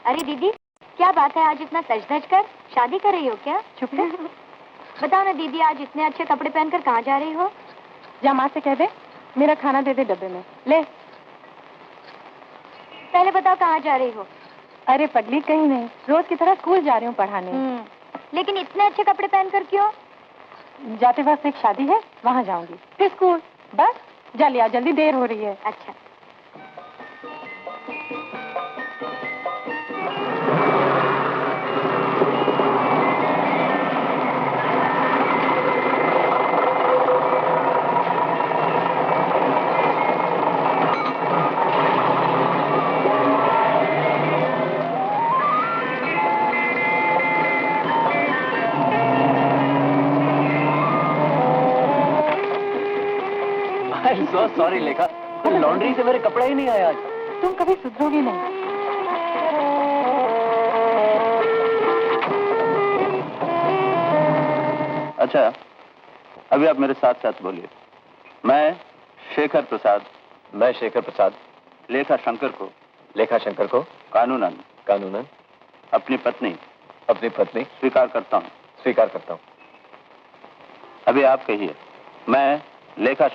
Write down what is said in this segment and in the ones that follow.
अरे दीदी, क्या बात है, आज इतना सज धज कर शादी कर रही हो क्या? चुप है। बताओ ना दीदी, आज इतने अच्छे कपड़े पहनकर कहाँ जा रही हो? जा माँ से कह दे मेरा खाना दे दे डब्बे में। ले। पहले बताओ कहाँ जा रही हो? अरे पगली, कहीं नहीं, रोज की तरह स्कूल जा रही हूँ पढ़ाने। लेकिन इतने अच्छे कपड़े पहनकर क्यों? जाते वक्त एक शादी है, वहाँ जाऊंगी, फिर स्कूल। बस जा लिया, जल्दी देर हो रही है। अच्छा। सॉरी लेखा, लॉन्ड्री से मेरे कपड़े ही नहीं आए आज। तुम कभी सुधरोगे नहीं। अच्छा, अभी आप मेरे साथ साथ बोलिए। मैं शेखर प्रसाद लेखा शंकर को कानूनन अपनी पत्नी स्वीकार करता हूँ। अभी आप कहिए। मैं लेखा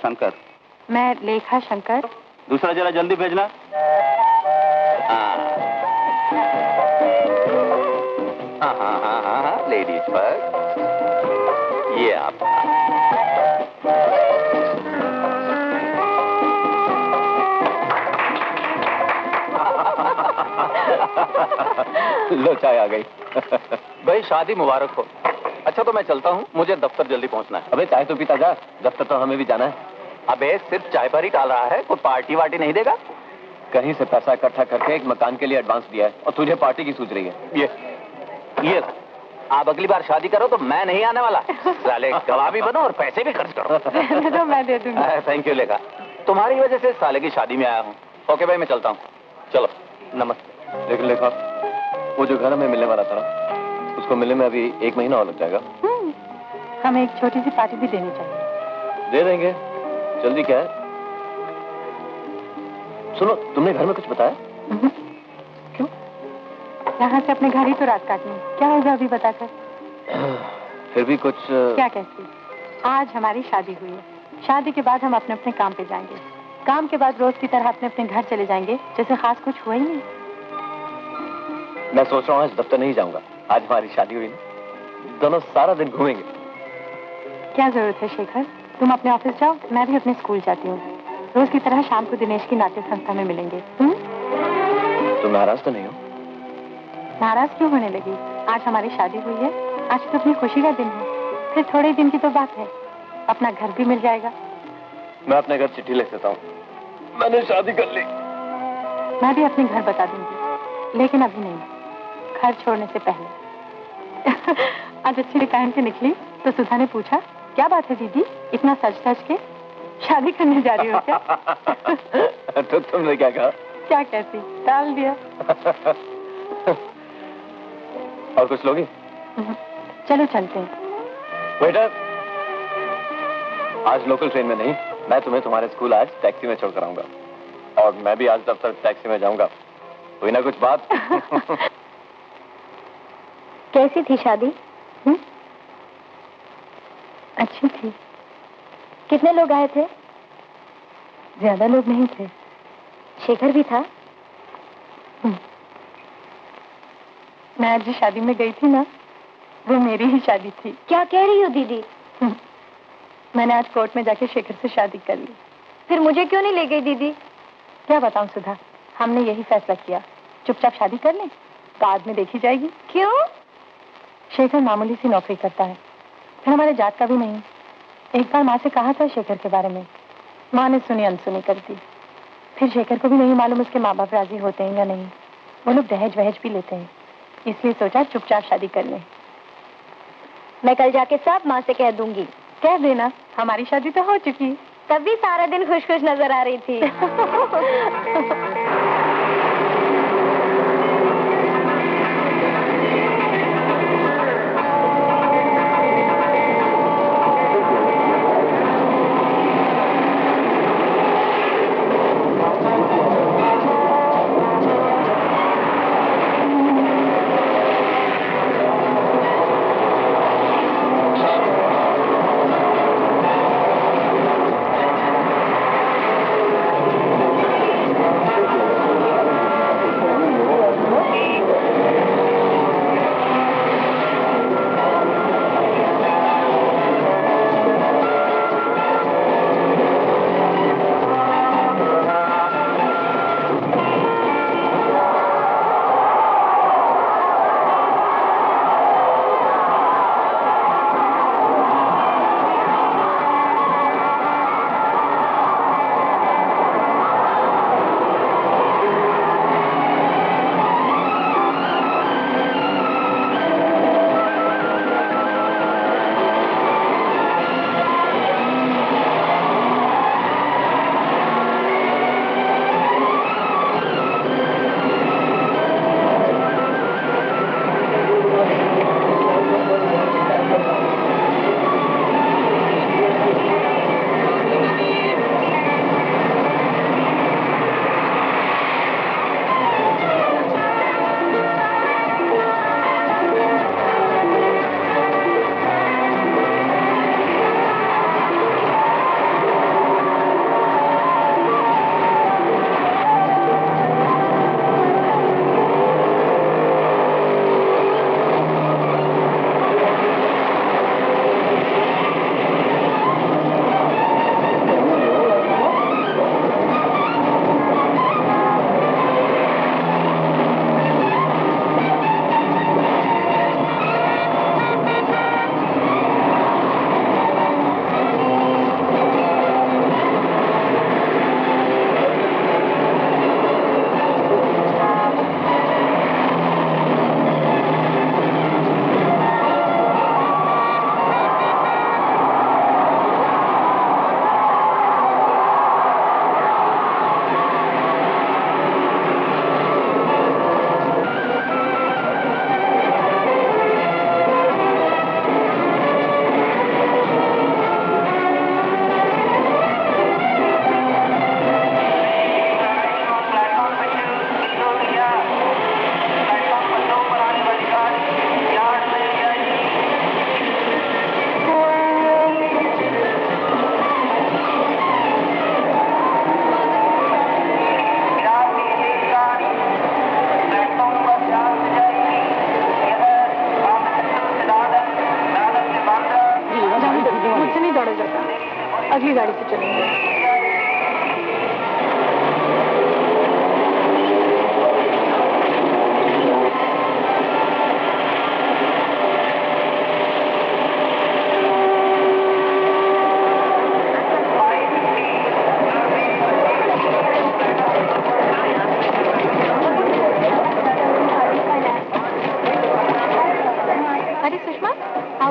शंकर। दूसरा जरा जल्दी भेजना। हाँ, लेडीज फर्स्ट। ये आप। लो, चाय आ गई। भाई शादी मुबारक हो। अच्छा तो मैं चलता हूँ, मुझे दफ्तर जल्दी पहुँचना है। अबे चाय तो पीता जा, दफ्तर तो हमें भी जाना है। अबे सिर्फ चाय पर ही टाल रहा है, कोई पार्टी वार्टी नहीं देगा? कहीं से पैसा इकट्ठा करके एक मकान के लिए एडवांस दिया है और तुझे पार्टी की सूझ रही है। ये आप अगली बार शादी करो तो मैं नहीं आने वाला। साले गवाह भी बनो और पैसे भी खर्च करो। तो मैं दे दूंगी। थैंक यू लेखा, तुम्हारी वजह से साले की शादी में आया हूँ। ओके भाई, मैं चलता हूँ। चलो, नमस्ते। लेकिन लेखा, वो जो घर हमें मिलने वाला था ना, उसको मिलने में अभी 1 महीना और लग जाएगा। हमें एक छोटी सी पार्टी भी देनी चाहिए। दे देंगे, जल्दी क्या है? सुनो, तुमने घर में कुछ बताया? क्यों? यहाँ से अपने घर ही तो रात काटनी, क्या होगा अभी बताकर? फिर भी कुछ। क्या कहती? आज हमारी शादी हुई है, शादी के बाद हम अपने अपने काम पे जाएंगे, काम के बाद रोज की तरह अपने अपने घर चले जाएंगे, जैसे खास कुछ हुआ ही नहीं। मैं सोच रहा हूँ आज दफ्तर नहीं जाऊंगा, आज हमारी शादी हुई ना, दोनों सारा दिन घूमेंगे। क्या जरूरत है शेखर, तुम अपने ऑफिस जाओ, मैं भी अपने स्कूल जाती हूँ। रोज की तरह शाम को दिनेश की नाट्य संस्था में मिलेंगे। तुम नाराज तो नहीं हो? नाराज क्यों होने लगी? आज हमारी शादी हुई है, आज तो अपनी खुशी का दिन है, फिर थोड़े दिन की तो बात है, अपना घर भी मिल जाएगा। मैं अपने घर चिट्ठी लिख देता हूँ, मैंने शादी कर ली। मैं भी अपने घर बता दूंगी, लेकिन अभी नहीं, घर छोड़ने से पहले। आज अच्छी पहन के निकली तो सुधा ने पूछा, क्या बात है दीदी, इतना सज धज के शादी करने जा रही हो क्या? तो तुमने क्या कहा? क्या कहती, टाल दिया। और कुछ लोगी? चलो चलते हैं। वेटर, आज लोकल ट्रेन में नहीं, मैं तुम्हें तुम्हारे स्कूल आज टैक्सी में छोड़कर आऊंगा, और मैं भी आज दफ्तर टैक्सी में जाऊंगा। हुई ना कुछ बात? कैसी थी शादी? अच्छी थी। कितने लोग आए थे? ज्यादा लोग नहीं थे। शेखर भी था? मैं आज जिस शादी में गई थी ना, वो मेरी ही शादी थी। क्या कह रही हो दीदी? मैंने आज कोर्ट में जाके शेखर से शादी कर ली। फिर मुझे क्यों नहीं ले गई दीदी? क्या बताऊं सुधा, हमने यही फैसला किया, चुपचाप शादी कर लें, बाद में देखी जाएगी। क्यों? शेखर मामूली सी नौकरी करता है, फिर हमारे जात का भी नहीं। एक बार माँ से कहा था शेखर के बारे में, माँ ने सुनी अनसुनी कर दी। फिर शेखर को भी नहीं मालूम उसके माँ बाप राजी होते हैं या नहीं, वो लोग दहेज वहेज भी लेते हैं, इसलिए सोचा चुपचाप शादी कर लें। मैं कल जाके सब माँ से कह दूंगी। कह देना, हमारी शादी तो हो चुकी। तब भी सारा दिन खुश खुश नजर आ रही थी।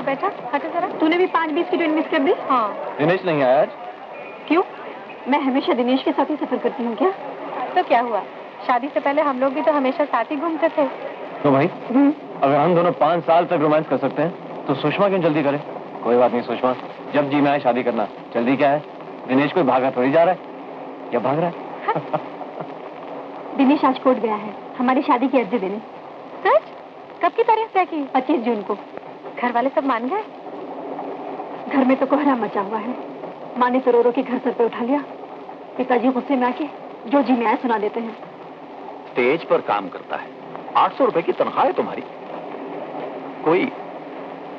बैठा, हटो जरा। तूने भी 5 बिस्किट मिस कर दी। हाँ। दिनेश नहीं आया आज? क्यों? मैं हमेशा दिनेश के साथ ही सफर करती हूँ क्या? तो क्या हुआ, शादी से पहले हम लोग भी तो हमेशा साथ ही घूमते थे। तो भाई अगर हम दोनों 5 साल तक रोमांस कर सकते हैं तो सुषमा क्यों जल्दी करे? कोई बात नहीं सुषमा, जब जी में आए शादी करना। जल्दी क्या है? दिनेश कोई भागा थोड़ी जा रहा है, या भाग रहा है? दिनेश आज कोर्ट गया है हमारी शादी की अर्जी देने। सच? कब की तारीख तय की? 25 जून को। घर वाले सब मान गए? घर में तो कोहराम मचा हुआ है। माँ ने तो रो रो के घर सर पे उठा लिया। पिताजी गुस्से में आके जो जी में आए सुना देते हैं। स्टेज पर काम करता है, 800 रुपए की तनख्वाह है तुम्हारी।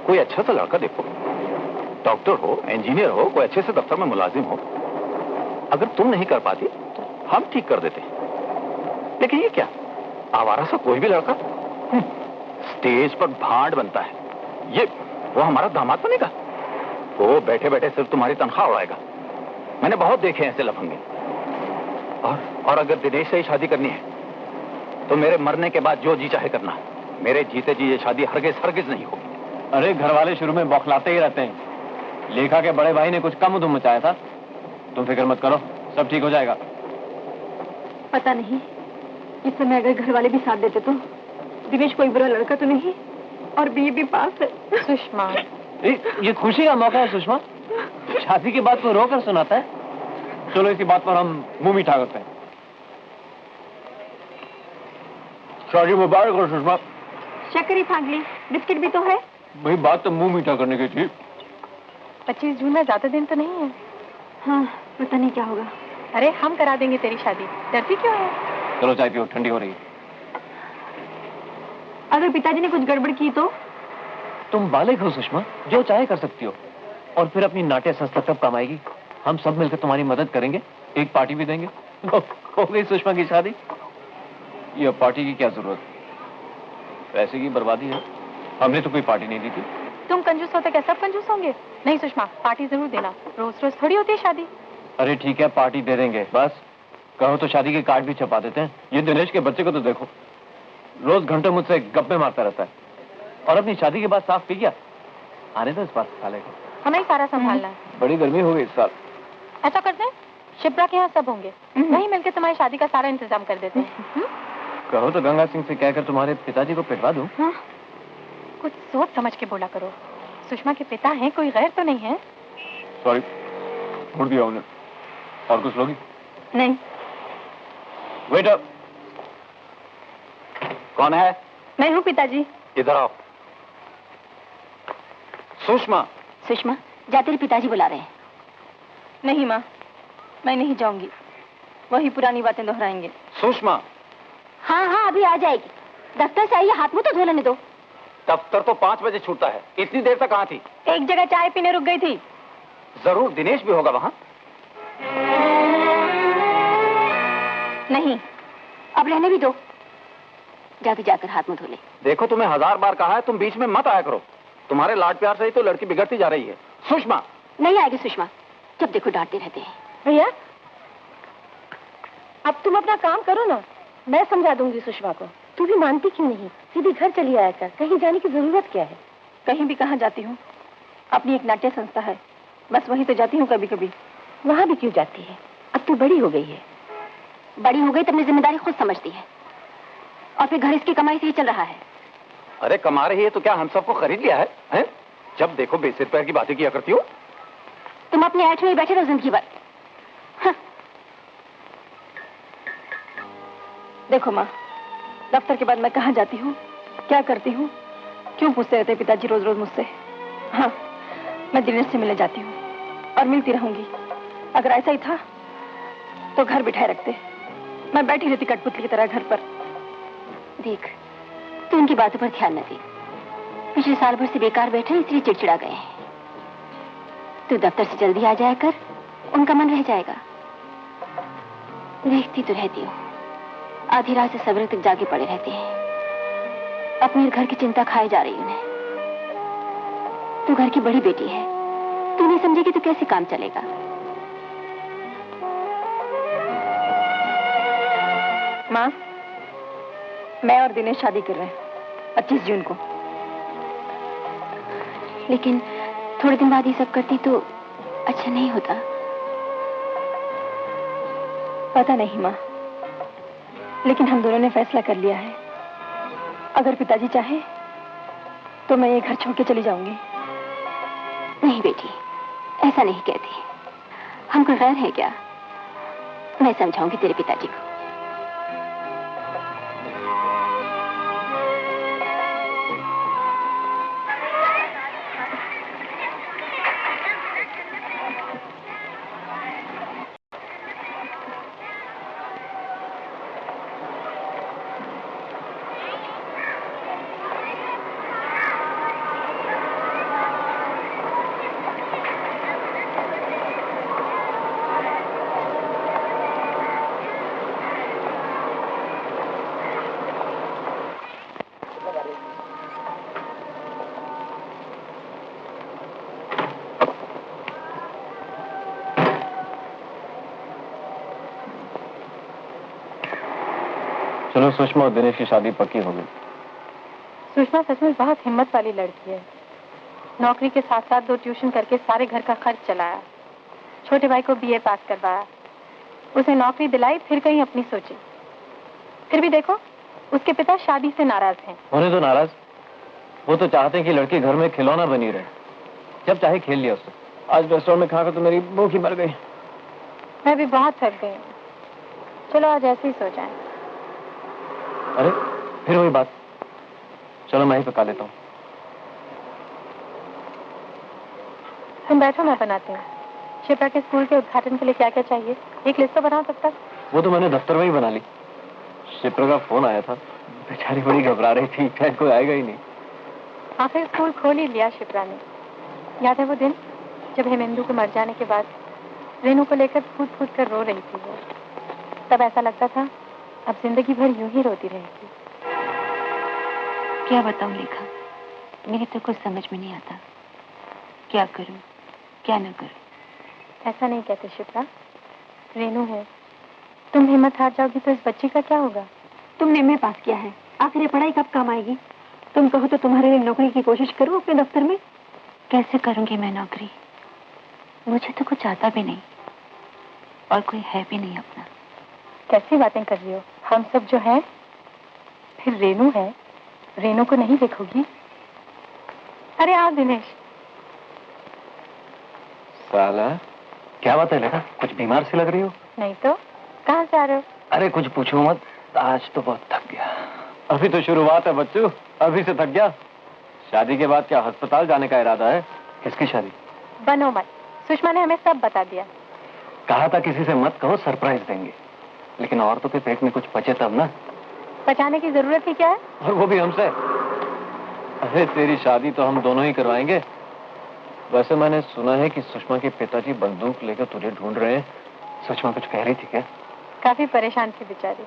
कोई अच्छा सा लड़का देखो, डॉक्टर हो, इंजीनियर हो, कोई अच्छे से दफ्तर में मुलाजिम हो। अगर तुम नहीं कर पाती तो हम ठीक कर देते हैं। लेकिन ये क्या, आवारा सा कोई भी लड़का स्टेज पर भांड बनता है। ये वो हमारा दामाद बनेगा? वो बैठे बैठे सिर्फ तुम्हारी तनख्वाह उड़ाएगा। मैंने बहुत देखे हैं ऐसे लफंगे। और अगर दिनेश से ही शादी करनी है तो मेरे मरने के बाद जो जी चाहे करना। मेरे जीते जी ये शादी हरगिज नहीं होगी। अरे घर वाले शुरू में बौखलाते ही रहते हैं। लेखा के बड़े भाई ने कुछ कम उधम मचाया था। तुम फिक्र मत करो, सब ठीक हो जाएगा। पता नहीं इस समय अगर घर वाले भी साथ देते तो। दिनेश कोई बुरा लड़का तो नहीं और बीए भी पास है। सुषमा, ये खुशी का मौका है सुषमा। शादी की बात को रोकर सुनाता है। चलो इसी बात पर हम मुंह मीठा करते हैं। शादी मुबारक हो सुषमा। शक्करी फागली, बिस्किट भी तो है। भाई बात तो मुंह मीठा करने की थी। 25 जून में ज्यादा दिन तो नहीं है। हाँ, पता नहीं क्या होगा। अरे हम करा देंगे तेरी शादी, डरती क्यों है? चलो चाय पियो, ठंडी हो रही है। अगर पिताजी ने कुछ गड़बड़ की तो? तुम बालिग हो सुषमा, जो चाहे कर सकती हो। और फिर अपनी नाट्य संस्था कब कमाएगी? हम सब मिलकर तुम्हारी मदद करेंगे, एक पार्टी भी देंगे। हो गई सुषमा की शादी। ये पार्टी की क्या जरूरत? पैसे की बर्बादी है। हमने तो कोई पार्टी नहीं दी थी। तुम कंजूस होते क्या सब कंजूस होंगे? नहीं सुषमा, पार्टी जरूर देना। रोज रोज थोड़ी होती है शादी। अरे ठीक है, पार्टी दे देंगे। बस कहो तो शादी के कार्ड भी छपा देते हैं। ये दिनेश के बच्चे को तो देखो, रोज घंटे मुझसे गप्पे मारता रहता है और अपनी शादी के बाद साफ पी गया। आने दो इस बार साले को। हमें ही सारा संभालना है। बड़ी गर्मी हो गई इस साल। ऐसा करते हैं, शिप्रा के यहाँ सब होंगे, वहीं मिलकर तुम्हारी शादी का सारा इंतजाम कर देते हैं। कहो तो गंगा सिंह से कहकर तुम्हारे पिताजी को पिटवा दूं। हाँ? कुछ सोच समझ के बोला करो। सुषमा के पिता हैं, कोई गैर तो नहीं है? सॉरी, छोड़ दिया उन्हें। और कुछ लोगी? नहीं। वेटर। कौन है? मैं हूँ पिताजी। इधर आओ। सुषमा। सुषमा, जा तेरे पिताजी बुला रहे हैं। नहीं माँ, मैं नहीं जाऊंगी। वही पुरानी बातें दोहराएंगे। सुषमा। हाँ हाँ, अभी आ जाएगी। दफ्तर से आई, हाथ मुंह तो धो लेने दो। दफ्तर तो 5 बजे छूटता है। इतनी देर तक कहाँ थी? एक जगह चाय पीने रुक गई थी। जरूर दिनेश भी होगा वहाँ। नहीं, अब रहने भी दो। जा तू जाकर हाथ मुंह धो ले। देखो तुम्हें 1000 बार कहा है, तुम बीच में मत आया करो। तुम्हारे लाड प्यार से ही तो लड़की बिगड़ती जा रही है। सुषमा। नहीं आएगी सुषमा, जब देखो डांटते रहते हैं। भैया, अब तुम अपना काम करो ना, मैं समझा दूंगी सुषमा को। तू भी मानती क्यों नहीं? सीधी घर चली आया कर, कहीं जाने की जरूरत क्या है? कहीं भी कहाँ जाती हूँ? अपनी एक नाट्य संस्था है, बस वहीं तो जाती हूँ कभी कभी। वहाँ भी क्यों जाती है? अब तू बड़ी हो गई है। बड़ी हो गई तो अपनी जिम्मेदारी खुद समझती है, और फिर घर इसकी कमाई से ही चल रहा है। अरे कमा रही है तो क्या हम सबको खरीद लिया है, हैं? जब देखो बेसिर पैर की बातें किया करती हो। तुम अपने ऐठ में ही बैठे रहो जिंदगी भर। हाँ। देखो माँ, दफ्तर के बाद मैं कहाँ जाती हूँ, क्या करती हूँ, क्यों पूछते रहते पिताजी रोज रोज मुझसे। हाँ, मैं दिनेश से मिलने जाती हूँ और मिलती रहूंगी। अगर ऐसा ही था तो घर बिठाए रखते, मैं बैठी रहती कठपुतली की तरह घर पर। देख, तू उनकी बातों पर ध्यान न दे। पिछले साल भर से बेकार बैठे इसलिए चिड़चिड़ा गए हैं। तू दफ्तर से जल्दी आ जाया कर, उनका मन रह जाएगा। देखती तो रहती हूँ, आधी रात से सवेरे तक जागे पड़े रहते हैं। अपने घर की चिंता खाए जा रही उन्हें। तू घर की बड़ी बेटी है, तू नहीं समझेगी तो कैसे काम चलेगा? माँ, मैं और दिनेश शादी कर रहे हैं 25 जून को। लेकिन थोड़े दिन बाद ये सब करती तो अच्छा नहीं होता। पता नहीं माँ, लेकिन हम दोनों ने फैसला कर लिया है। अगर पिताजी चाहे तो मैं ये घर छोड़ के चली जाऊंगी। नहीं बेटी, ऐसा नहीं कहती। हम कोई गैर है क्या? मैं समझाऊंगी तेरे पिताजी को। चलो, सुषमा और दिनेश की शादी पक्की हो गई। सुषमा सच में बहुत हिम्मत वाली लड़की है। नौकरी के साथ साथ 2 ट्यूशन करके सारे घर का खर्च चलाया। छोटे भाई को बीए पास करवाया, उसे नौकरी दिलाई, फिर कहीं अपनी सोची। फिर भी देखो, उसके पिता शादी से नाराज हैं। होने तो नाराज, वो तो चाहते हैं कि लड़की घर में खिलौना बनी रहे। जब चाहे खेल लिया उससे। आज रेस्टोरेंट में खाकर तो मेरी भूख ही मर गई। मैं भी बहुत थक गई। चलो आज ऐसे ही सो जाएं। अरे फिर वही बात। चलो मैं ही पका लेता हूँ। तुम बैठो, मैं बनाती हूँ। शिप्रा के स्कूल के उद्घाटन के लिए क्या क्या चाहिए, एक लिस्ट तो बनाओ तब तक। वो तो मैंने दफ्तर में ही बना ली। शिप्रा का फोन आया था, बेचारी बड़ी घबरा रही थी, शायद कोई आएगा ही नहीं। आखिर स्कूल खोल ही लिया शिप्रा ने। याद है वो दिन जब हेमेंदु को मर जाने के बाद रेनू को लेकर फूट फूट कर रो रही थी वो। तब ऐसा लगता था अब जिंदगी भर यूं ही रोती रहेगी। क्या बताऊं लेखा, मेरी तो कुछ समझ में नहीं आता। क्या करूं, क्या न करूं। ऐसा नहीं कहते शिप्रा, रेनू है। तुम हिम्मत हार जाओगी तो इस बच्ची का क्या होगा? तुमने एमए पास किया है, आखिर ये पढ़ाई कब काम आएगी? तुम कहो तो तुम्हारे लिए नौकरी की कोशिश करूं अपने दफ्तर में। कैसे करूंगी मैं नौकरी? मुझे तो कुछ आता भी नहीं और कोई है भी नहीं अपना। कैसी बातें कर रही हो? हम सब जो हैं। फिर रेनू है, रेनू को नहीं देखोगी? अरे आओ दिनेश। साला, क्या बात है लेखा, कुछ बीमार सी लग रही हो? नहीं तो, कहाँ से आ रहे हो? अरे कुछ पूछो मत, आज तो बहुत थक गया। अभी तो शुरुआत है बच्चों, अभी से थक गया। शादी के बाद क्या अस्पताल जाने का इरादा है? किसकी शादी? बनो मत, सुषमा ने हमें सब बता दिया। कहा था किसी से मत कहो, सरप्राइज देंगे। लेकिन औरतों के पेट में कुछ बचे तब ना। बचाने की जरूरत ही क्या है? और वो भी हमसे। अरे तेरी शादी तो हम दोनों ही करवाएंगे। वैसे मैंने सुना है कि सुषमा के पिताजी बंदूक लेकर तुझे ढूंढ रहे हैं। सुषमा कुछ कह रही थी क्या? काफी परेशान थी बेचारी।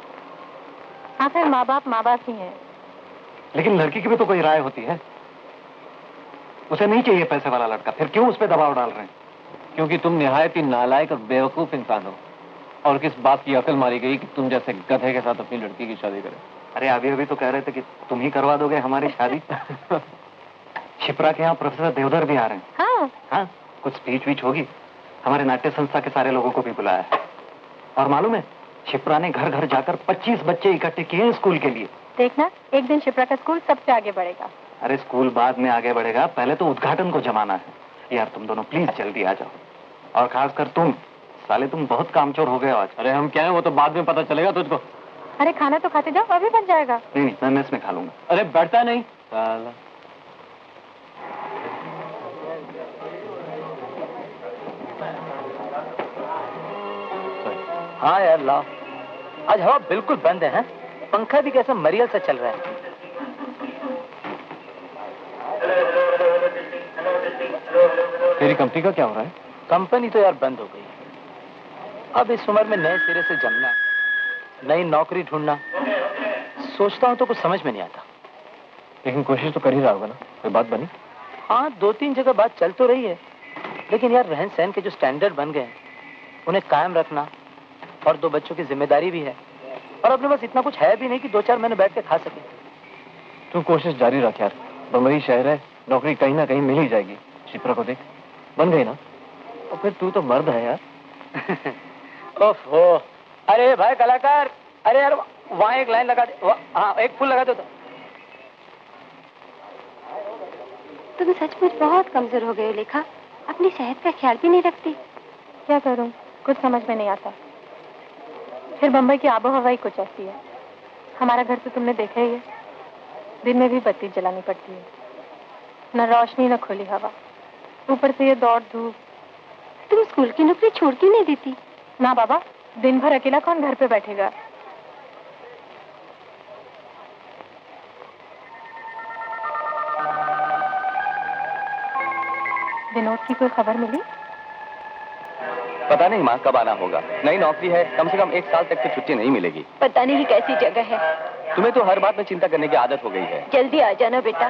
आखिर माँ बाप ही हैं। लेकिन लड़की की भी तो कोई राय होती है। उसे नहीं चाहिए पैसे वाला लड़का, फिर क्यों उस पर दबाव डाल रहे हैं? क्योंकि तुम निहायत ही नालायक और बेवकूफ इंसान हो। और किस बात की अकल मारी गई कि तुम जैसे गधे के साथ अपनी लड़की की शादी करें? अरे अभी तो कह रहे थे कि तुम ही करवा दोगे हमारी शादी। शिप्रा के यहाँ प्रोफेसर देवधर भी आ रहे हैं। हाँ, कुछ स्पीच वीच होगी। हमारे नाट्य संस्था के सारे लोगों को भी बुलाया है। और मालूम है, शिप्रा ने घर घर जाकर 25 बच्चे इकट्ठे किए हैं स्कूल के लिए। देखना, एक दिन शिप्रा का स्कूल सबसे आगे बढ़ेगा। अरे स्कूल बाद में आगे बढ़ेगा, पहले तो उद्घाटन को जमाना है। यार तुम दोनों प्लीज जल्दी आ जाओ। और खासकर तुम, साले तुम बहुत कामचोर हो गए आज। अरे हम क्या है, वो तो बाद में पता चलेगा तुझको। अरे खाना तो खाते जाओ, अभी बन जाएगा। नहीं, मैं मेस में खा लूंगा। अरे बैठता नहीं साला। हाँ यार लाओ, आज हवा बिल्कुल बंद है। पंखा भी कैसा मरियल सा चल रहा है। तेरी कंपनी का क्या हो रहा है? कंपनी तो यार बंद हो गई। अब इस उम्र में नए सिरे से जमना, नई नौकरी ढूंढना, सोचता हूँ तो कुछ समझ में नहीं आता। लेकिन कोशिश तो कर ही रहा होगा ना, कोई बात बनी? हाँ, 2-3 जगह बात चल तो रही है, लेकिन यार रहन सहन के जो स्टैंडर्ड बन गए उन्हें कायम रखना, और 2 बच्चों की जिम्मेदारी भी है, और अपने पास इतना कुछ है भी नहीं कि 2-4 महीने बैठ के खा सके। तू कोशिश जारी रख यार, बम्बई शहर है, नौकरी कहीं ना कहीं मिल ही जाएगी। शिप्रा को देख, बन गई ना। और फिर तू तो मर्द है यार। ओफो, अरे भाई कलाकार, अरे यार वहाँ एक लाइन लगा दे। हाँ, एक फूल लगा दो तो। तुम सचमुच बहुत कमजोर हो गए हो लेखा। अपनी सेहत का ख्याल भी नहीं रखती। क्या करूं, कुछ समझ में नहीं आता। फिर बम्बई की आबो हवा ही कुछ ऐसी है। हमारा घर तो तुमने देखा ही है, दिन में भी बत्ती जलानी पड़ती है, न रोशनी न खुली हवा, ऊपर से ये दौड़ धूप। तुम स्कूल की नौकरी छोड़ क्यों नहीं देती? ना बाबा, दिन भर अकेला कौन घर पे बैठेगा। विनोद की कोई खबर मिली? पता नहीं माँ कब आना होगा। नई नौकरी है, कम से कम 1 साल तक तो छुट्टी नहीं मिलेगी। पता नहीं कैसी जगह है। तुम्हें तो हर बात में चिंता करने की आदत हो गई है। जल्दी आ जाना बेटा।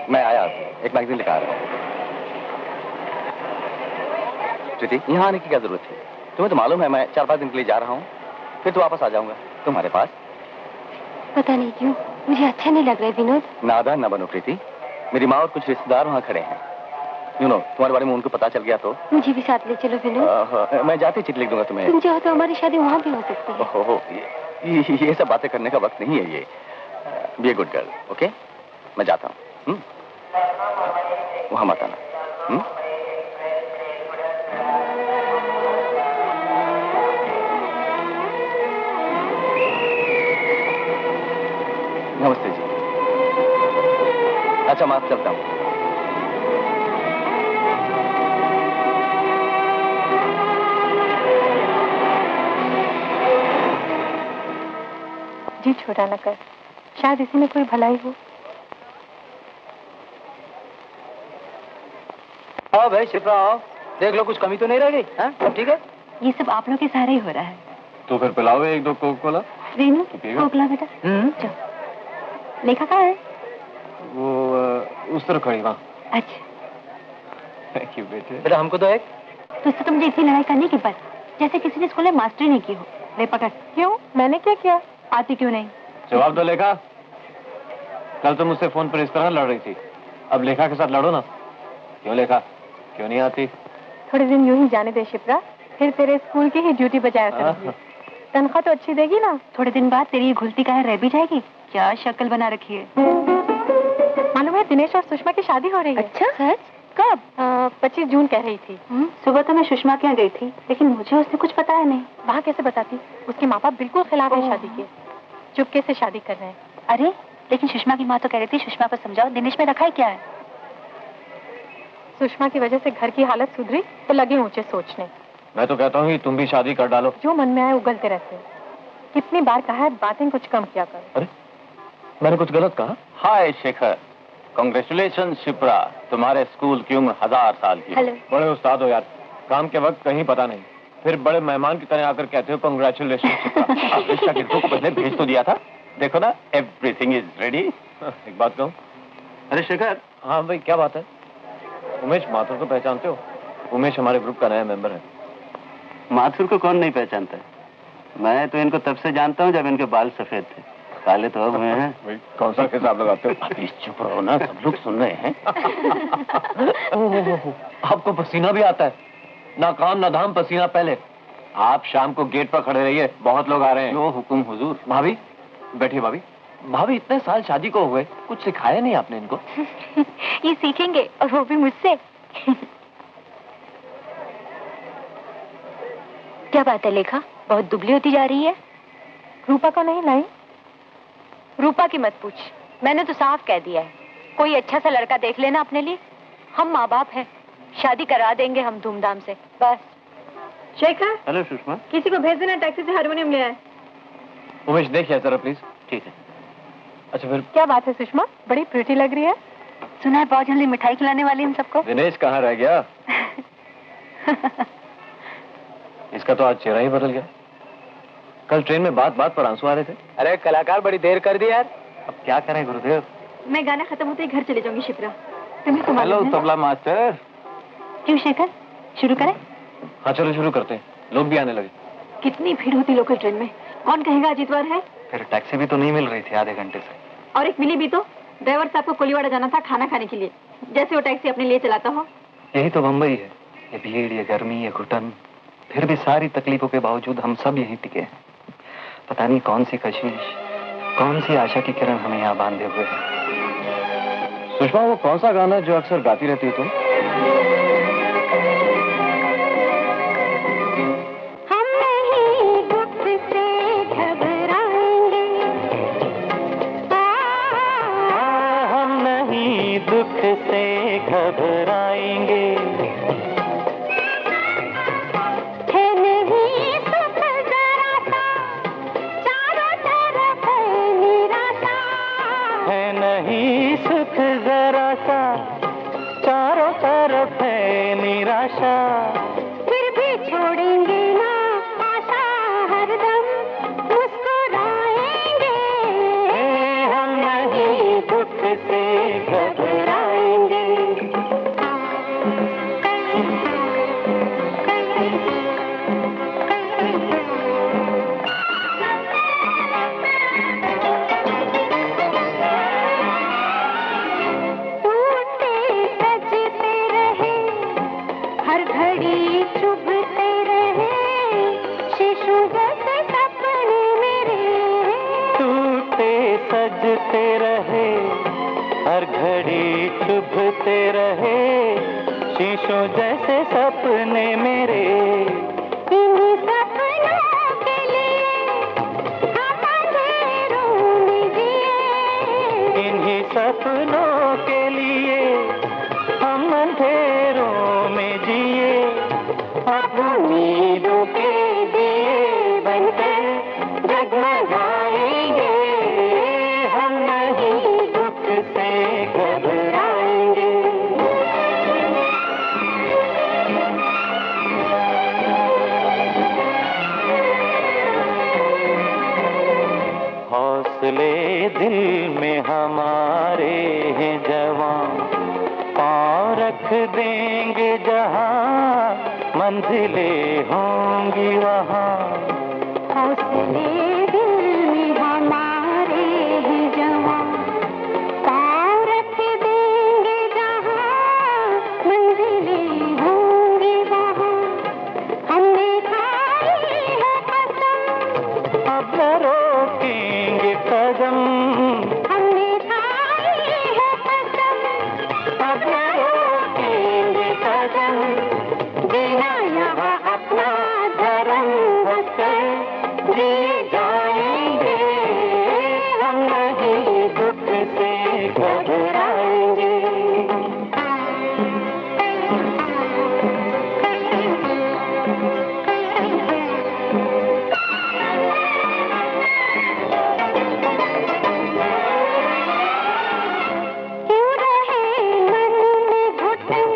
मैं आया, एक मैगजीन लिखा रहा हूँ। प्रीति, यहाँ आने की क्या जरूरत थी? तुम्हें तो मालूम है मैं 4-5 दिन के लिए जा रहा हूँ, फिर तो वापस आ जाऊंगा तुम्हारे पास। पता नहीं क्यों मुझे अच्छा नहीं लग रहा है विनोद। नादान न बनो प्रीति, मेरी माँ और कुछ रिश्तेदार वहाँ खड़े हैं। तुम्हारे बारे में उनको पता चल गया तो। मुझे भी साथ ले चलो विनोद। मैं जाते चिट्ठी लिख दूंगा तुम्हें। तुम चाहो तो हमारी शादी वहाँ भी हो सकती है। ओहो, ये सब बातें करने का वक्त नहीं है ये। Be a good girl, okay? मैं जाता हूँ। वहाँ मत आना। नमस्ते जी। अच्छा मैं चलता हूँ। जी छोटा न कर, शायद इसी में कोई भलाई हो। आओ भाई शिप्रा, आओ, देख लो कुछ कमी तो नहीं रह गई। हाँ, सब ठीक है? ये सब आप लोग के सहारे ही हो रहा है। तो फिर पिलाओ 1-2 कोक कोला। रेनू, कोकला बेटा। लेखा कहाँ है? वो उस तरफ खड़ी वहाँ। अच्छा। थैंक यू बेटे। बेटा हमको तो एक। तो इससे तुम इतनी लड़ाई करने के बाद जैसे किसी ने स्कूल में मास्टरी नहीं की हो। ले पकड़। क्यों, मैंने क्या किया? आती क्यों नहीं? जवाब दो लेखा। कल तुम मुझसे फोन पर इस तरह लड़ रही थी, अब लेखा के साथ लड़ो ना। क्यों लेखा, क्यों नहीं आती? थोड़े दिन यूं ही जाने दे शिप्रा, फिर तेरे स्कूल की ही ड्यूटी बजाया करूंगी। तनख्वाह तो अच्छी देगी ना? थोड़े दिन बाद तेरी ये घुलती काहे रह भी जाएगी। क्या शक्ल बना रखी है। मालूम है दिनेश और सुषमा की शादी हो रही है। अच्छा सच? कब? 25 जून कह रही थी। सुबह तो मैं सुषमा के यहाँ गई थी, लेकिन मुझे उसने कुछ बताया नहीं। वहाँ कैसे बताती, उसके माँ बाप बिल्कुल खिलाफ है शादी के, चुपके से शादी कर रहे हैं। अरे लेकिन सुषमा की माँ तो कह रही थी सुषमा को समझाओ, दिनेश में रखा है क्या है? सुषमा की वजह से घर की हालत सुधरी तो लगे ऊंचे सोचने। मैं तो कहता हूँ कि तुम भी शादी कर डालो। जो मन में आए उगलते रहते हो। कितनी बार कहा है बातें कुछ कम किया करो। अरे मैंने कुछ गलत कहा? हाय शेखर, कांग्रेचुलेशन शिप्रा, तुम्हारे स्कूल की उम्र 1000 साल की। हेलो। बड़े उस्ताद हो यार, काम के वक्त कहीं पता नहीं, फिर बड़े मेहमान की तरह आकर कहते हो कांग्रेचुलेशन शिप्रा। रिश्ता किसको को पहले भेज तो दिया था, देखो ना एवरीथिंग इज रेडी। एक बात कहूँ? अरे शेखर। हाँ भाई क्या बात है? उमेश माथुर को पहचानते हो? उमेश हमारे ग्रुप का नया मेंबर है। माथुर को कौन नहीं पहचानता है? मैं तो इनको तब से जानता हूँ जब इनके बाल सफेद थे, काले तो अब हुए हैं। कौन सा हिसाब लगाते हो? अभी चुप रहो ना, सब लोग सुन रहे हैं। आपको पसीना भी आता है? ना काम ना धाम, पसीना पहले। आप शाम को गेट पर खड़े रहिए, बहुत लोग आ रहे हैं। जो हुकुम हुजूर। भाभी बैठिए। भाभी, भाभी इतने साल शादी को हुए, कुछ सिखाया नहीं आपने इनको? ये सीखेंगे और वो भी मुझसे। क्या बात है लेखा, बहुत दुबली होती जा रही है। रूपा को नहीं लाई? रूपा की मत पूछ, मैंने तो साफ कह दिया है, कोई अच्छा सा लड़का देख लेना अपने लिए। हम माँ बाप हैं, शादी करा देंगे हम धूमधाम से, बस। शेखर, हेलो सुषमा। किसी को भेज देना टैक्सी से हारमोनियम ले आए। उमेश देखिए जरा प्लीज। ठीक है। अच्छा फिर क्या बात है सुषमा, बड़ी प्रिटी लग रही है। सुना है बहुत जल्दी मिठाई खिलाने वाली इन सबको। दिनेश कहाँ रह गया? इसका तो आज चेहरा ही बदल गया। कल ट्रेन में बात बात पर आंसू आ रहे थे। अरे कलाकार बड़ी देर कर दी यार। अब क्या करें गुरुदेव? मैं गाना खत्म होते ही घर चले जाऊंगी शिप्रा, तुम्हें तो मालूम हेलो है। तबला मास्टर। क्यों शेखर, शुरू करें? हाँ चलो शुरू करते हैं, लोग भी आने लगे। कितनी भीड़ होती लोकल ट्रेन में, कौन कहेगा आज इतवार है। फिर टैक्सी भी तो नहीं मिल रही थी आधे घंटे से। और एक मिली भी तो। ड्राइवर साहब को कोलीवाड़ा जाना था खाना खाने के लिए, जैसे वो टैक्सी अपने लिए चलाता हो। यही तो बम्बई है, ये भीड़, ये गर्मी, ये घुटन, फिर भी सारी तकलीफों के बावजूद हम सब यहीं टिके हैं। पता नहीं कौन सी कशिश, कौन सी आशा की किरण हमें यहाँ बांधे हुए है। सुषमा, वो कौन सा गाना है जो अक्सर गाती रहती है तुम? दुख से घबराएंगे, है नहीं सुख जरा सा, चारों तरफ है निराशा। है नहीं सुख जरा सा, चारों तरफ है निराशा। फिर भी छोड़ेंगे ना आशा, हरदम मुस्कुराएंगे। हम नहीं दुख से घबराएंगे। टूटते सजते रहे, हर घड़ी चुभते रहे, शिशु जैसे सपने मेरे। टूटते सजते रहे, हर घड़ी चुभते रहे, शीशों जैसे सपने मेरे। इन्हीं सपनों के लिए हम अंधेरों में जिए। इन्हीं सपनों के लिए हम अंधेरों में जिए। अब उम्मीदों के दिए बनकर जगमगाएंगे। हम नहीं दुख से घबराएंगे। हौसले दिल में हमारे हैं जवान, पाँव रख देंगे जहाँ, मंजिलें होंगी वहाँ। हौसले दिल में हमारे हैं जवान, पाँव रख देंगे जहाँ, मंजिलें होंगी वहाँ। हमने खाई है कसम, अब न रोकेंगे कदम। हमने खाई है कसम, अब न रोकेंगे कदम। जीना यहाँ अपना धर्म हंसकर जिए जाएंगे। हम नहीं दुख से घबराएंगे। क्यों रहे मन में घुटन,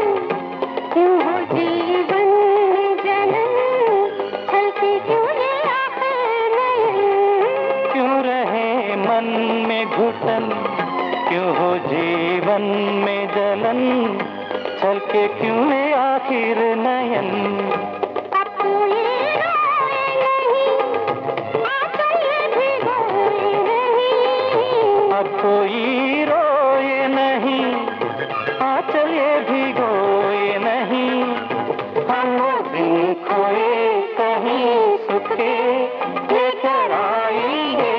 क्यों हो जीवन में जलन, छलके क्यों ये आंखें नयन। क्यों रहे मन में घुटन, क्यों हो जीवन में जलन, छलके क्यों है आखिर नयन। अब कोई रोए नहीं, आंचल ये भिगोए नहीं। अब कोई रोए नहीं, आंचल ये भिगोए नहीं। हम वो दिन खोए कहीं सुख के लेकर आएंगे।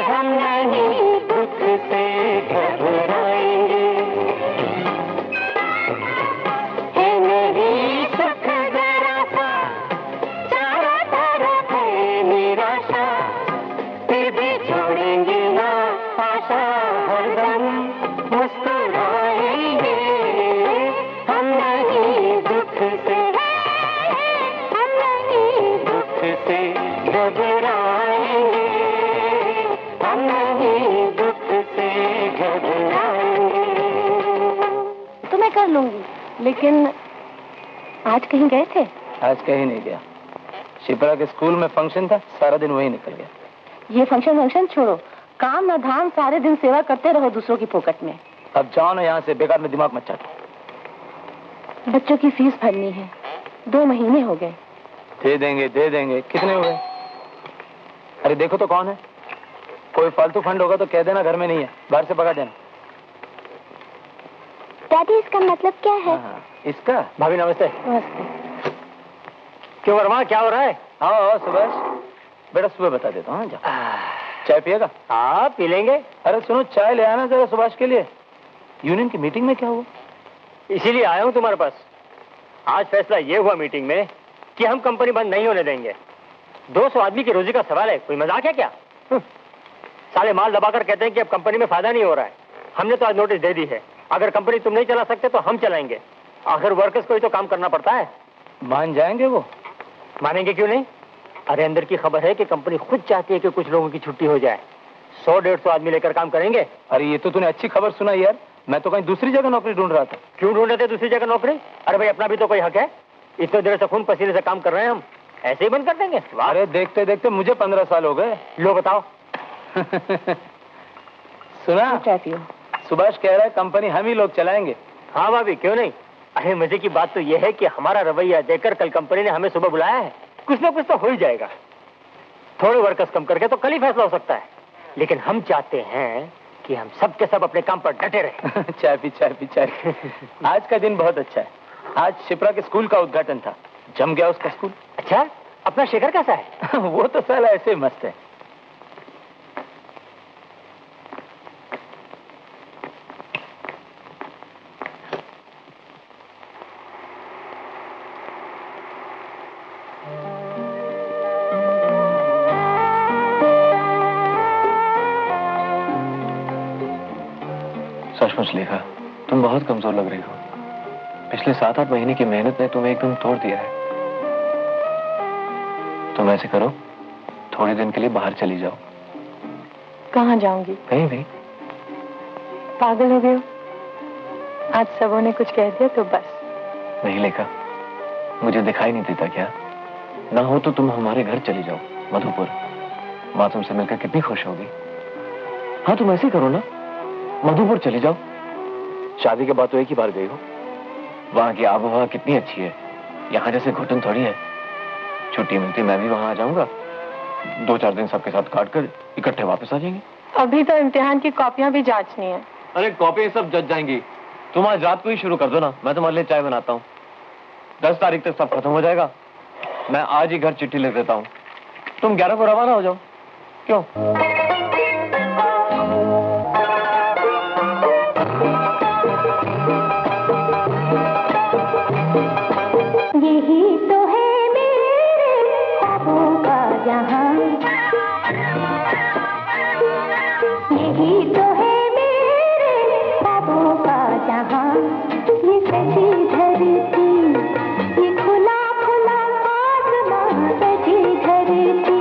हम नहीं दुख से घबराएंगे। है नहीं सुख जरा सा, चारों तरफ है निराशा। फिर भी छोड़ेंगे ना आशा, हरदम मुस्कुराएंगे। हम नहीं दुख से, हम नहीं दुख से घबराएंगे। हम नहीं दुख से घबराएंगे। तो मैं कर लूंगी, लेकिन आज कहीं गए थे? आज कहीं नहीं गया। शिप्रा के स्कूल में फंक्शन था, सारा दिन वही निकल गया। ये फंक्शन छोड़ो, काम न धाम, सारे दिन सेवा करते रहो दूसरों की फोकट में। अब जाओ ना यहाँ से, बेकार में दिमाग मत चाटो। बच्चों की फीस भरनी है, 2 महीने हो गए। दे देंगे दे देंगे। कितने हुए? अरे देखो तो कौन है। कोई फालतू फंड होगा तो कह देना घर में नहीं है, बाहर से भगा देना। दादी इसका मतलब क्या है? हाँ, इसका? भाभी नमस्ते। नमस्ते। क्यों वर्मा, क्या हो रहा है? हाँ सुभाष, बेटा सुबह बता देता हूँ। चाय पिएगा? हाँ पी लेंगे। अरे सुनो, चाय ले आना जरा सुभाष के लिए। यूनियन की मीटिंग में क्या हुआ? इसीलिए आया हूँ तुम्हारे पास। आज फैसला ये हुआ मीटिंग में कि हम कंपनी बंद नहीं होने देंगे। 200 आदमी की रोजी का सवाल है, कोई मजाक है क्या? साले माल दबाकर कहते हैं कि अब कंपनी में फायदा नहीं हो रहा है। हमने तो आज नोटिस दे दी है, अगर कंपनी तुम नहीं चला सकते तो हम चलाएंगे। आखिर वर्कर्स को ही तो काम करना पड़ता है। मान जाएंगे वो? मानेंगे क्यों नहीं? अरे अंदर की खबर है कि कंपनी खुद चाहती है कि कुछ लोगों की छुट्टी हो जाए। 100-150 आदमी लेकर काम करेंगे। अरे ये तो तूने अच्छी खबर सुना यार, मैं तो कहीं दूसरी जगह नौकरी ढूंढ रहा था। क्यों ढूंढ रहे थे दूसरी जगह नौकरी? अरे भाई अपना भी तो कोई हक है। इतने देर से खून पसीने से काम कर रहे हैं हम, ऐसे ही बंद कर देंगे? अरे देखते देखते मुझे 15 साल हो गए। लो बताओ। सुना? सुभाष कह रहा है कंपनी हम ही लोग चलाएंगे। हाँ भाभी, क्यों नहीं। अरे मजे की बात तो यह है कि हमारा रवैया देखकर कल कंपनी ने हमें सुबह बुलाया है। कुछ ना कुछ तो हो ही जाएगा। थोड़े वर्कर्स कम करके तो कल ही फैसला हो सकता है, लेकिन हम चाहते हैं कि हम सब के सब अपने काम पर डटे रहे। चाय पी चाय। आज का दिन बहुत अच्छा है। आज शिप्रा के स्कूल का उद्घाटन था, जम गया उसका स्कूल। अच्छा, अपना शेखर कैसा है? वो तो साला ऐसे मस्त है। सचमुच लेखा, तुम बहुत कमजोर लग रही हो। पिछले 7-8 महीने की मेहनत ने तुम्हें एकदम तोड़ दिया है। तुम ऐसे करो, थोड़े दिन के लिए बाहर चली जाओ। कहाँ जाऊंगी? कहीं भी। पागल हो गए हो? आज सबों ने कुछ कह दिया तो बस? नहीं लेखा, मुझे दिखाई नहीं देता क्या? ना हो तो तुम हमारे घर चली जाओ, मधुपुर। माँ तुमसे मिलकर कितनी खुश होगी। हाँ तुम ऐसे करो ना, मधुपुर चली जाओ। शादी के बाद तो एक ही बार गई हो। वहाँ की आबोहवा कितनी अच्छी है, यहाँ जैसे घुटन थोड़ी है। छुट्टी मिलती मैं भी वहाँ आ जाऊंगा, 2-4 दिन सबके साथ काट कर इकट्ठे वापस आ जाएंगे। अभी तो इम्तिहान की कॉपियां भी जांचनी है। अरे कॉपी सब जच जाएंगी, तुम आज रात को ही शुरू कर दो ना, मैं तुम्हारे लिए चाय बनाता हूँ। 10 तारीख तक सब खत्म हो जाएगा। मैं आज ही घर चिट्ठी लिख देता हूँ, तुम 11 को रवाना हो जाओ। क्यों? यही तो है मेरे ख्वाबों का जहां, यही तो है मेरे ख्वाबों का जहां। ये सजी धरती, ये खुला खुला आसमां, सजी धरती,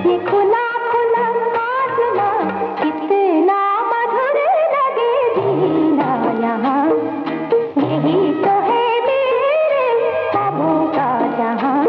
ये खुला खुला आसमां, कितना मधुर लगे जीना यहाँ। यही तो है ख्वाबों का जहां।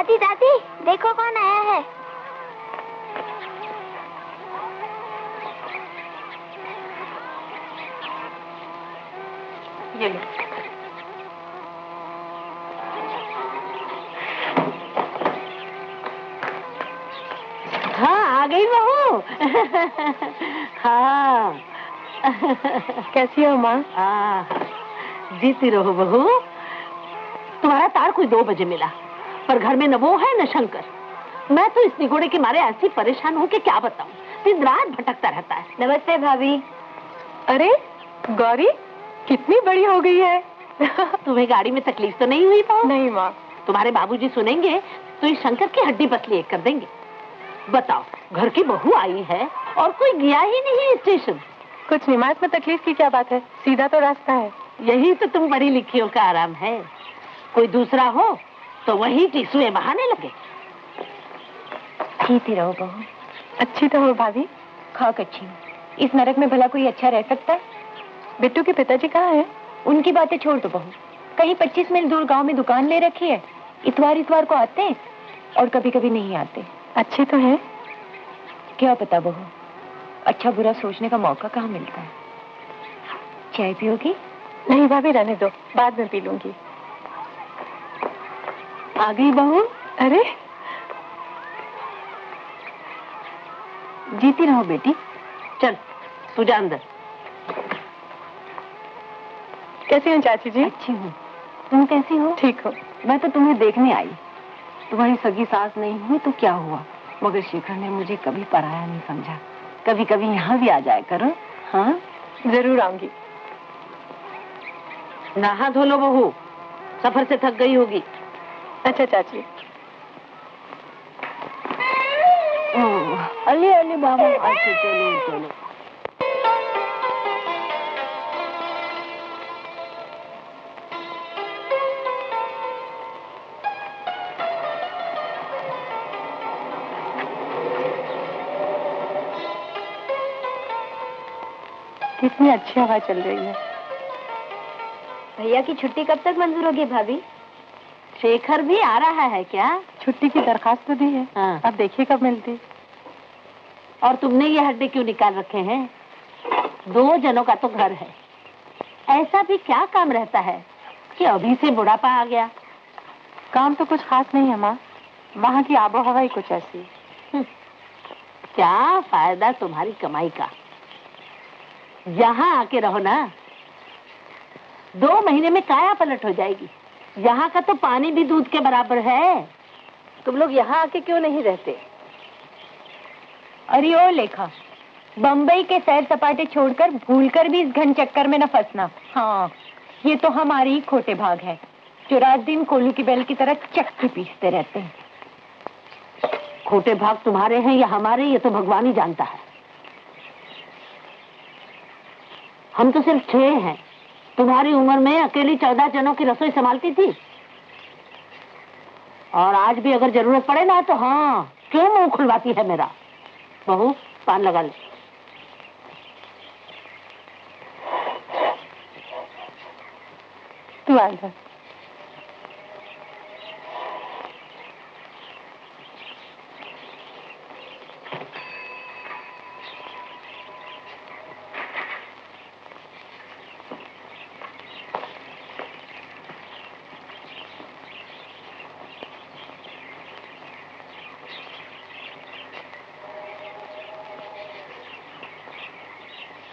दादी दादी देखो कौन आया है। ये लो। हाँ आ गई बहू। हाँ कैसी हो माँ? जीती रहो बहू। तुम्हारा तार कुछ 2 बजे मिला, पर घर में न वो है न शंकर। मैं तो इस निगोड़े के मारे ऐसी परेशान हूँ कि क्या बताऊँ, दिन रात भटकता रहता है। नमस्ते भाभी। अरे गौरी कितनी बड़ी हो गई है। तुम्हें गाड़ी में तकलीफ तो नहीं हुई बहू? नहीं माँ। तुम्हारे बाबूजी सुनेंगे तो इस शंकर की हड्डी पसली एक कर देंगे। बताओ, घर की बहू आई है और कोई गया ही नहीं स्टेशन। कुछ नहीं माँ, इसमें तकलीफ की क्या बात है, सीधा तो रास्ता है। यही तो तुम बड़ी लिखियों का आराम है। कोई दूसरा हो तो वही टीसुए बहाने लगे। जीती रहो बहू। अच्छी तो हो भाभी। खाक अच्छी हो। इस नरक में भला कोई अच्छा रह सकता है? बिट्टू के पिताजी कहाँ हैं? उनकी बातें छोड़ दो बहू। कहीं 25 मील दूर गांव में दुकान ले रखी है। इतवार को आते हैं और कभी कभी नहीं आते। अच्छे तो है। क्या पता बहू, अच्छा बुरा सोचने का मौका कहाँ मिलता है। चाय पियोगी? नहीं भाभी रहने दो, बाद में पी लूंगी। आ गई बहू। अरे जीती रहो बेटी। चल तू जा अंदर। कैसी हो चाची जी? अच्छी हूँ, तुम कैसी हो? ठीक हो। मैं तो तुम्हें देखने आई। तुम्हारी सगी सास नहीं हुई तो क्या हुआ, मगर शेखर ने मुझे कभी पराया नहीं समझा। कभी कभी यहाँ भी आ जाया करो। हाँ जरूर आऊंगी। नहा धो लो बहू, सफर से थक गई होगी। अच्छा चाची। अली अली बाबा। अच्छा चलो चलो। कितनी अच्छी हवा चल रही है। भैया की छुट्टी कब तक मंजूर होगी भाभी? शेखर भी आ रहा है क्या? छुट्टी की दरखास्त तो दी है। हाँ। अब देखिए कब मिलती। और तुमने ये हड्डी क्यों निकाल रखे हैं? 2 जनों का तो घर है, ऐसा भी क्या काम रहता है कि अभी से बुढ़ापा आ गया? काम तो कुछ खास नहीं है माँ, वहाँ की आबो हवा ही कुछ ऐसी। क्या फायदा तुम्हारी कमाई का? यहाँ आके रहो ना, 2 महीने में काया पलट हो जाएगी। यहाँ का तो पानी भी दूध के बराबर है। तुम लोग यहाँ आके क्यों नहीं रहते? अरे ओ लेखा, बम्बई के सैर सपाटे छोड़कर भूलकर भी इस घन चक्कर में न फंसना। हाँ, ये तो हमारी ही खोटे भाग है जो रात दिन कोल्हू की बैल की तरह चक्की पीसते रहते हैं। खोटे भाग तुम्हारे हैं या हमारे, ये तो भगवान ही जानता है। हम तो सिर्फ 6 हैं। तुम्हारी उम्र में अकेली 14 जनों की रसोई संभालती थी। और आज भी अगर जरूरत पड़े ना तो हाँ, क्यों मुंह खुलवाती है मेरा? बहू पान लगा ले। तू आ जा।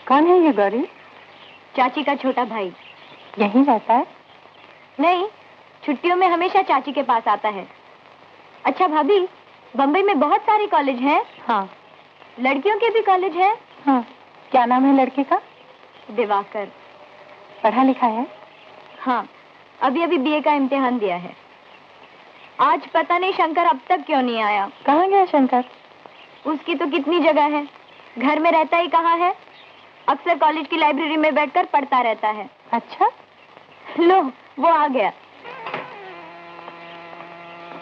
कौन है ये गौरी? चाची का छोटा भाई। यहीं रहता है? नहीं, छुट्टियों में हमेशा चाची के पास आता है। अच्छा भाभी, बम्बई में बहुत सारे कॉलेज हैं। हाँ। लड़कियों के भी कॉलेज हैं। हाँ। क्या नाम है लड़के का? दिवाकर। पढ़ा लिखा है? हाँ, अभी अभी बीए का इम्तिहान दिया है। आज पता नहीं शंकर अब तक क्यों नहीं आया। कहाँ गया शंकर? उसकी तो कितनी जगह है, घर में रहता ही कहाँ है। अक्सर कॉलेज की लाइब्रेरी में बैठकर पढ़ता रहता है। अच्छा, लो वो आ गया।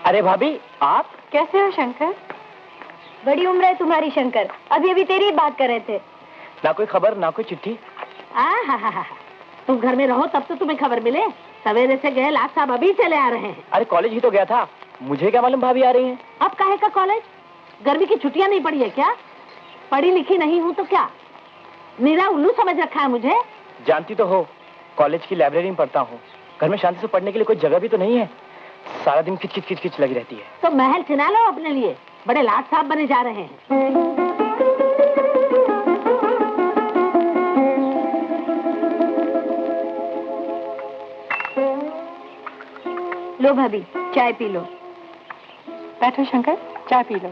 अरे भाभी आप कैसे हो शंकर? बड़ी उम्र है तुम्हारी शंकर, अभी अभी तेरी बात कर रहे थे। ना कोई खबर ना कोई चिट्ठी। तुम घर में रहो तब तो तुम्हें खबर मिले। सवेरे से गए लाख साहब अभी चले आ रहे हैं। अरे कॉलेज ही तो गया था, मुझे क्या मालूम भाभी आ रही हैं? अब काहे का कॉलेज? गर्मी की छुट्टियां नहीं पड़ी है क्या? पढ़ी लिखी नहीं हूँ तो क्या नीरा उल्लू समझ रखा है मुझे? जानती तो हो, कॉलेज की लाइब्रेरी में पढ़ता हूँ। घर में शांति से पढ़ने के लिए कोई जगह भी तो नहीं है। सारा दिन किच किच किच किच लगी रहती है। तो महल चिना लो अपने लिए, बड़े लाट साहब बने जा रहे हैं। लो भाभी, चाय पी लो। बैठो शंकर, चाय पी लो,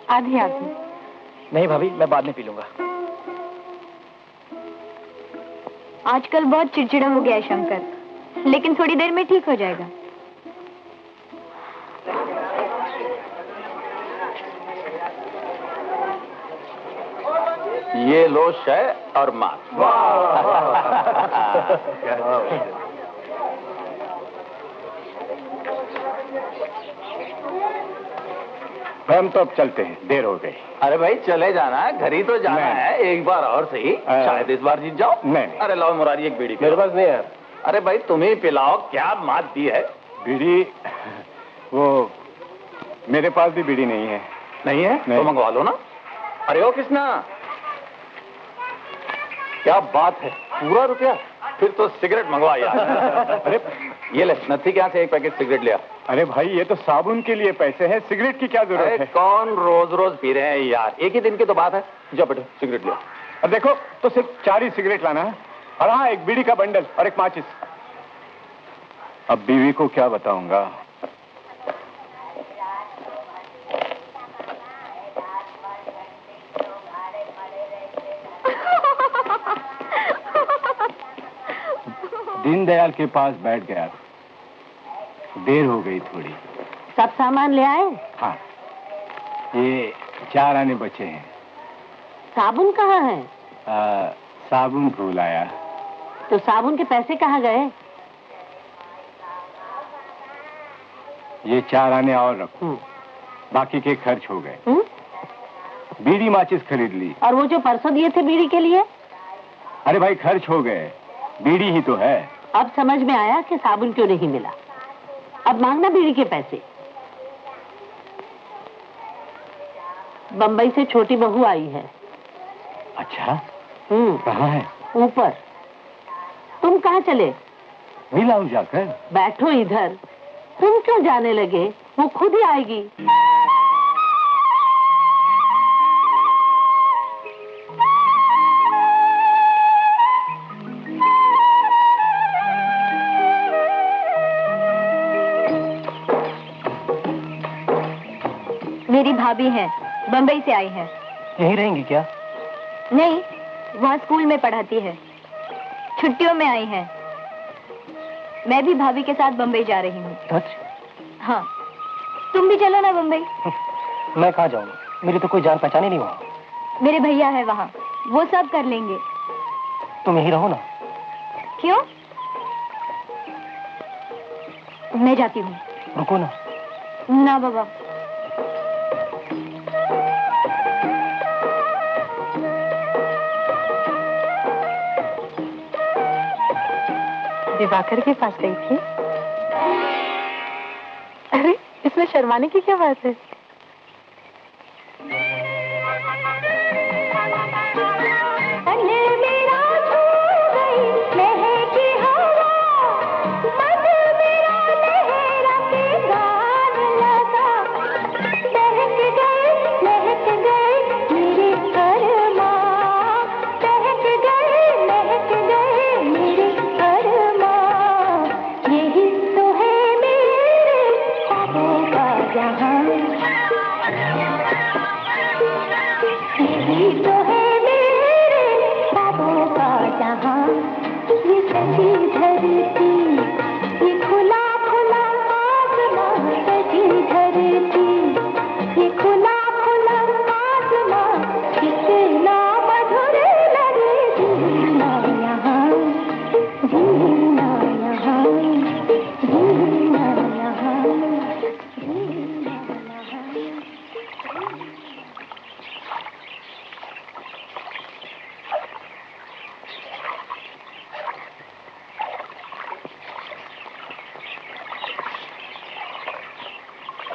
आधी आधी। नहीं भाभी, मैं बाद में पी लूंगा। आजकल बहुत चिड़चिड़ा हो गया है शंकर, लेकिन थोड़ी देर में ठीक हो जाएगा। ये लो शय और मार। हम तो अब चलते हैं, देर हो गई। अरे भाई चले जाना है, घर ही तो जाना है। एक बार और सही, शायद इस बार जीत जाओ। नहीं। अरे लाओ मुरारी एक बीड़ी। मेरे पास नहीं है। अरे भाई तुम्हें पिलाओ, क्या मात दी है। बीड़ी? वो मेरे पास भी बीड़ी नहीं है। नहीं है? तो मंगवा लो ना। अरे ओ कृष्णा, क्या बात है, पूरा रुपया? फिर तो सिगरेट मंगवा यार। अरे ये ले, नथी के यहाँ से एक पैकेट सिगरेट लिया। अरे भाई, ये तो साबुन के लिए पैसे हैं, सिगरेट की क्या जरूरत है? कौन रोज रोज पी रहे हैं यार, एक ही दिन की तो बात है। जाओ बेटे सिगरेट लिया। अब देखो, तो सिर्फ 4 ही सिगरेट लाना है, और हाँ, एक बीड़ी का बंडल और एक माचिस। अब बीवी को क्या बताऊंगा? दीनदयाल के पास बैठ गया, देर हो गई थोड़ी। सब सामान ले आए? हाँ, ये 4 आने बचे हैं। साबुन कहाँ है? साबुन भूल आया। तो साबुन के पैसे कहाँ गए? ये 4 आने और रखो, बाकी के खर्च हो गए। बीड़ी माचिस खरीद ली। और वो जो परसों दिए थे बीड़ी के लिए? अरे भाई, खर्च हो गए, बीड़ी ही तो है। अब समझ में आया कि साबुन क्यों नहीं मिला। अब मांगना बीड़ी के पैसे। बंबई से छोटी बहू आई है। अच्छा, कहाँ है? ऊपर। तुम कहाँ चले? मिलाऊ जाकर। बैठो इधर, तुम क्यों जाने लगे? वो खुद ही आएगी। मेरी भाभी है, बंबई से आई है। यहीं रहेंगी क्या? नहीं, वहाँ स्कूल में पढ़ाती है, छुट्टियों में आई है। मैं भी भाभी के साथ बंबई जा रही हूँ। हाँ, तुम भी चलो ना बंबई। मैं कहाँ जाऊँगा, मेरी तो कोई जान पहचान ही नहीं वहाँ। मेरे भैया है वहाँ, वो सब कर लेंगे। तुम यहीं रहो ना। क्यों? मैं जाती हूँ। रुको ना। ना बाबा। दिवाकर के पास गई थी? अरे, इसमें शर्माने की क्या बात है?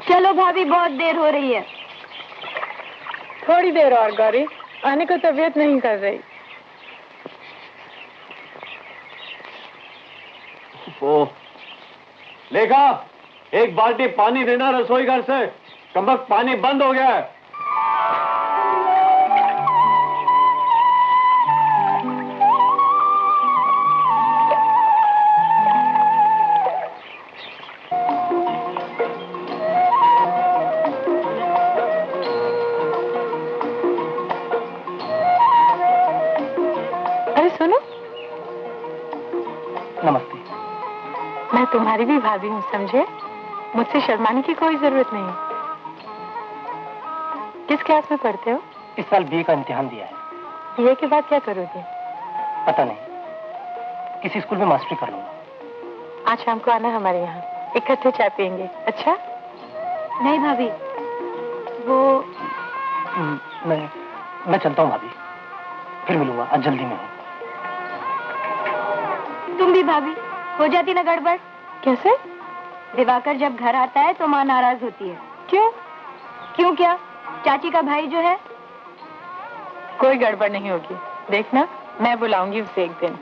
चलो भाभी, बहुत देर हो रही है। थोड़ी देर और गौरी, आने को तबीयत नहीं कर रही। ओ, लेखा, एक बाल्टी पानी देना रसोई घर से, कमबख्त पानी बंद हो गया है। अरे सुनो, नमस्ते। मैं तुम्हारी भी भाभी हूँ, समझे? मुझसे शर्माने की कोई जरूरत नहीं। किस क्लास में पढ़ते हो? इस साल बीए का इम्तिहान दिया है। बीए के बाद क्या करोगे? पता नहीं, किसी स्कूल में मास्टरी कर लूंगा। आज शाम को आना हमारे यहाँ, इकट्ठे चाय पियेंगे। अच्छा? नहीं भाभी, वो मैं चलता हूँ भाभी, फिर मिलूंगा, आज जल्दी में हूँ। तुम भी भाभी, हो जाती ना गड़बड़। कैसे? दिवाकर जब घर आता है तो माँ नाराज होती है। क्यों? क्यों क्या? चाची का भाई जो है। कोई गड़बड़ नहीं होगी, देखना, मैं बुलाऊंगी उसे एक दिन।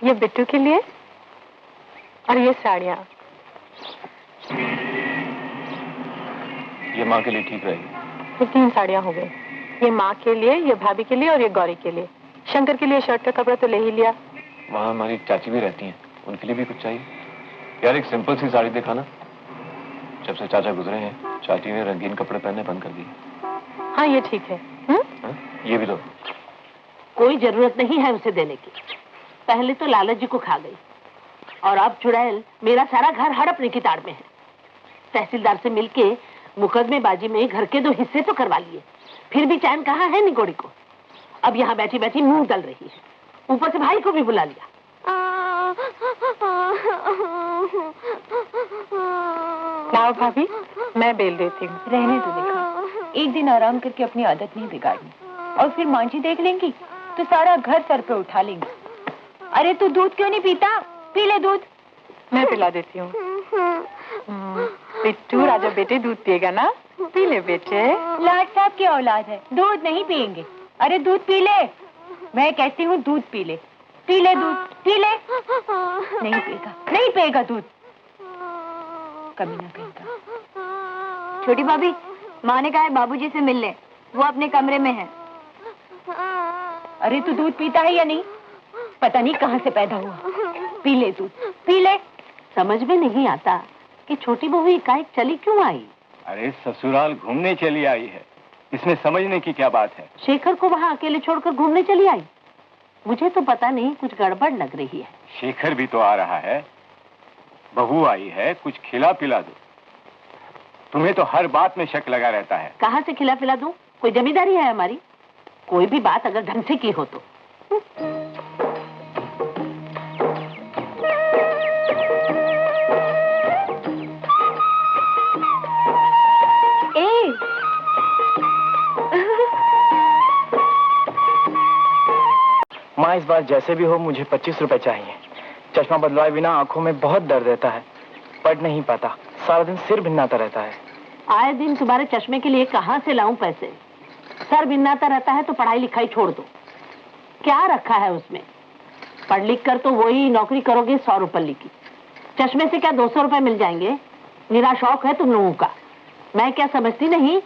ये बिट्टू के लिए और ये साड़ियाँ। ये माँ के लिए ठीक रहेगी। ये 3 साड़ियाँ हो गई। ये माँ के लिए, ये भाभी के लिए और ये गौरी के लिए। शंकर के लिए शर्ट का कपड़ा तो ले ही लिया। वहाँ हमारी चाची भी रहती हैं, उनके लिए भी कुछ चाहिए। यार एक सिंपल सी साड़ी दिखाना। जब से चाचा गुजरे हैं, चाची ने रंगीन कपड़े पहनने बंद कर दिए। हाँ ये ठीक है। ये भी दो। कोई जरूरत नहीं है उसे देने की। पहले तो लालच जी को खा गई और अब चुड़ैल मेरा सारा घर हड़पने की ताड़ में है। तहसीलदार से मिलके मुकदमेबाजी में घर के 2 हिस्से तो करवा लिए, फिर भी चैन कहाँ है निगोड़ी को। अब यहाँ बैठी बैठी मुंह दल रही है, ऊपर से भाई को भी बुला लिया। लाओ भाभी, मैं बेल देती हूँ। रहने दो देखा, एक दिन आराम करके अपनी आदत नहीं बिगाड़नी, और फिर माँ जी देख लेंगी तो सारा घर सर पे उठा लेंगी। अरे तू दूध क्यों नहीं पीता? पी ले दूध। मैं पिला देती हूँ। बिट्टू राजा बेटे दूध पिएगा ना? पी ले बेटे। लाट साहब की औलाद है, दूध नहीं पिएंगे। अरे दूध पी ले, मैं कहती हूँ दूध पी ले। पी ले दूध, पी ले। नहीं पिएगा, नहीं पिएगा दूध। कभी ना कहेगा। छोटी भाभी, माँ ने कहा है बाबूजी से मिल ले, वो अपने कमरे में है। अरे तू दूध पीता है या नहीं? पता नहीं कहाँ से पैदा हुआ। पी ले दूध, पी ले। समझ में नहीं आता कि छोटी बहू एकाएक चली क्यों आई। अरे ससुराल घूमने चली आई है, इसमें समझने की क्या बात है? शेखर को वहाँ अकेले छोड़कर घूमने चली आई। मुझे तो पता नहीं, कुछ गड़बड़ लग रही है। शेखर भी तो आ रहा है, बहू आई है, कुछ खिला पिला दो। तुम्हें तो हर बात में शक लगा रहता है। कहाँ से खिला पिला दूं? कोई जमींदारी है हमारी? कोई भी बात अगर ढंग से की हो तो। माँ इस बार जैसे भी हो मुझे 25 रुपए चाहिए। चश्मा बदलवाए बिना आंखों में बहुत दर्द रहता है, पढ़ नहीं पाता, सारा दिन सिर भिन्नाता रहता है। आए दिन तुम्हारे चश्मे के लिए कहाँ से लाऊं पैसे? सर भिन्नाता रहता है तो पढ़ाई लिखाई छोड़ दो। क्या रखा है उसमें? पढ़ लिख कर तो वही नौकरी करोगे 100 रुपये की। चश्मे से क्या 200 रुपए मिल जाएंगे? मेरा शौक है तुम लोगों का, मैं क्या समझती नहीं?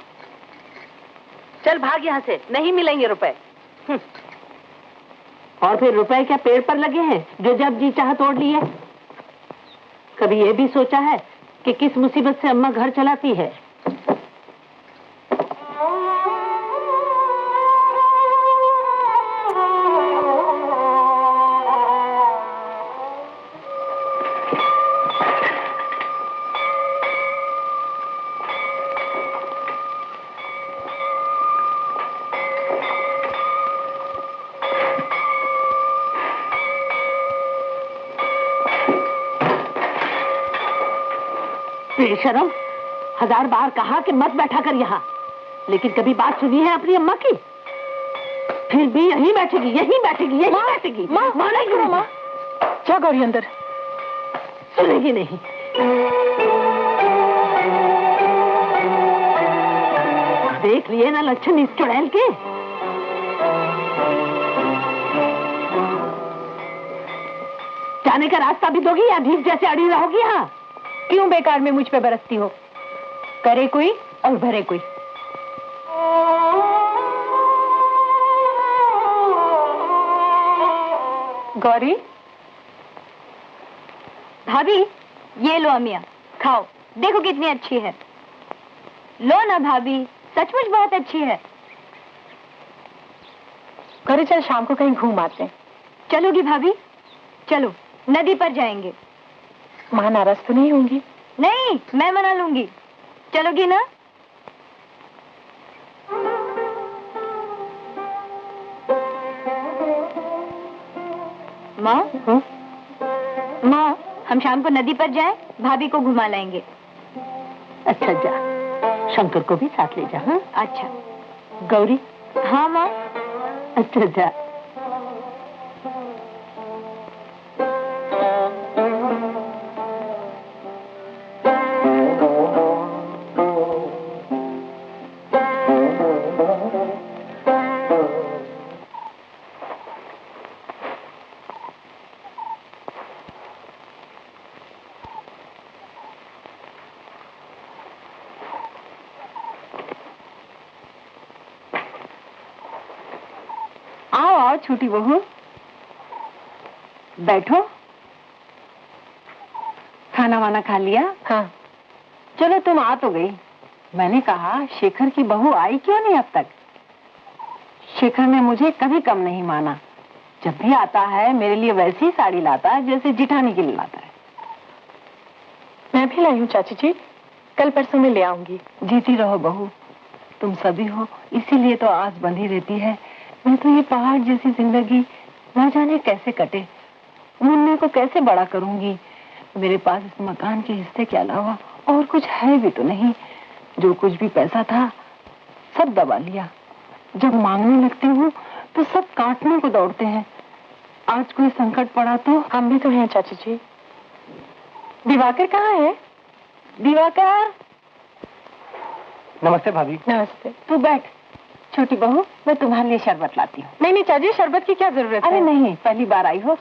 चल भाग यहाँ से, नहीं मिलेंगे रुपए। और फिर रुपए क्या पेड़ पर लगे हैं जो जब जी चाह तोड़ लिए? कभी ये भी सोचा है कि किस मुसीबत से अम्मा घर चलाती है? बेशरम, 1000 बार कहा कि मत बैठा कर यहाँ, लेकिन कभी बात सुनी है अपनी अम्मा की? फिर भी यहीं बैठेगी, यहीं बैठेगी, यहीं बैठेगी। माना क्यों माँ? क्या गौरी अंदर? सुनेगी नहीं। देख लिए ना लक्षण इस चुड़ैल के। जाने का रास्ता भी दोगी या भीख जैसे अड़ी रहोगी यहाँ? क्यों बेकार में मुझ पे बरसती हो? करे कोई और भरे कोई। गौरी। भाभी, ये लो अमिया, खाओ, देखो कितनी अच्छी है। लो ना भाभी, सचमुच बहुत अच्छी है। गौरी चल शाम को कहीं घूम आते हैं। चलोगी भाभी? चलो, नदी पर जाएंगे। मां नाराज तो नहीं होंगी? नहीं, मैं मना लूंगी। चलोगी ना? माँ, माँ, हम शाम को नदी पर जाएं, भाभी को घुमा लाएंगे। अच्छा जा, शंकर को भी साथ ले जा। हाँ अच्छा। गौरी। हाँ माँ। अच्छा जा। आओ छोटी बहू, बैठो। खाना वाना खा लिया? हाँ। चलो तुम आ तो गई। मैंने कहा शेखर की बहू आई क्यों नहीं अब तक? शेखर ने मुझे कभी कम नहीं माना। जब भी आता है मेरे लिए वैसी ही साड़ी लाता है जैसे जिठानी के लिए लाता है। मैं भी लाई हूँ चाची जी, कल परसों में ले आऊंगी। जीती रहो बहू, तुम सभी हो, इसीलिए तो आस बंधी रहती है। मैं तो ये पहाड़ जैसी जिंदगी न जाने कैसे कटे, मुन्ने को कैसे बड़ा करूंगी। मेरे पास इस मकान के हिस्से के अलावा और कुछ है भी तो नहीं। जो कुछ भी पैसा था सब दबा लिया। जब मांगने लगती हूँ तो सब काटने को दौड़ते हैं। आज कोई संकट पड़ा तो हम भी तो हैं चाची जी। दिवाकर कहाँ है? दिवाकर। नमस्ते भाभी। नमस्ते। तू बैठ छोटी बहू, मैं तुम्हारे लिए शरबत लाती हूँ। नहीं नहीं चाची, शरबत की क्या जरूरत है? अरे नहीं, पहली बार आई हो,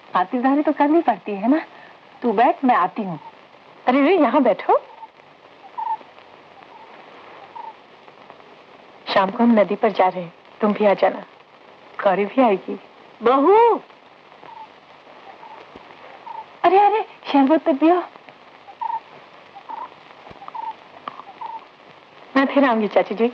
खातिरदारी तो करनी पड़ती है ना। तू बैठ, मैं आती हूँ। अरे रे, यहाँ बैठो। शाम को हम नदी पर जा रहे हैं, तुम भी आ जाना। गौरी भी आएगी। बहू। अरे अरे, शरबत तो पियो। मैं फिर आऊंगी चाची जी।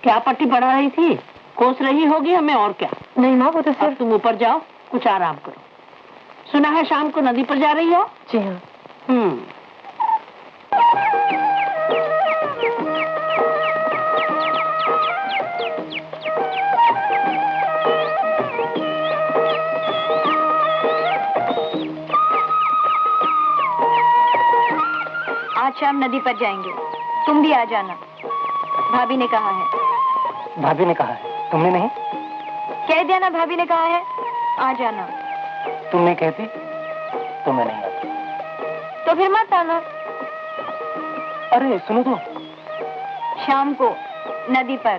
क्या पट्टी पढ़ा रही थी? कोस रही होगी हमें, और क्या? नहीं माँ, वो तो सिर्फ। तुम ऊपर जाओ, कुछ आराम करो। सुना है शाम को नदी पर जा रही हो? जी हाँ। आज शाम नदी पर जाएंगे, तुम भी आ जाना। भाभी ने कहा है। भाभी ने कहा है, तुमने नहीं? कह दिया ना, भाभी ने कहा है, आ जाना। तुम नहीं कहती तो मैं नहीं आती। तो फिर मत आना। अरे सुनो तो। शाम को नदी पर।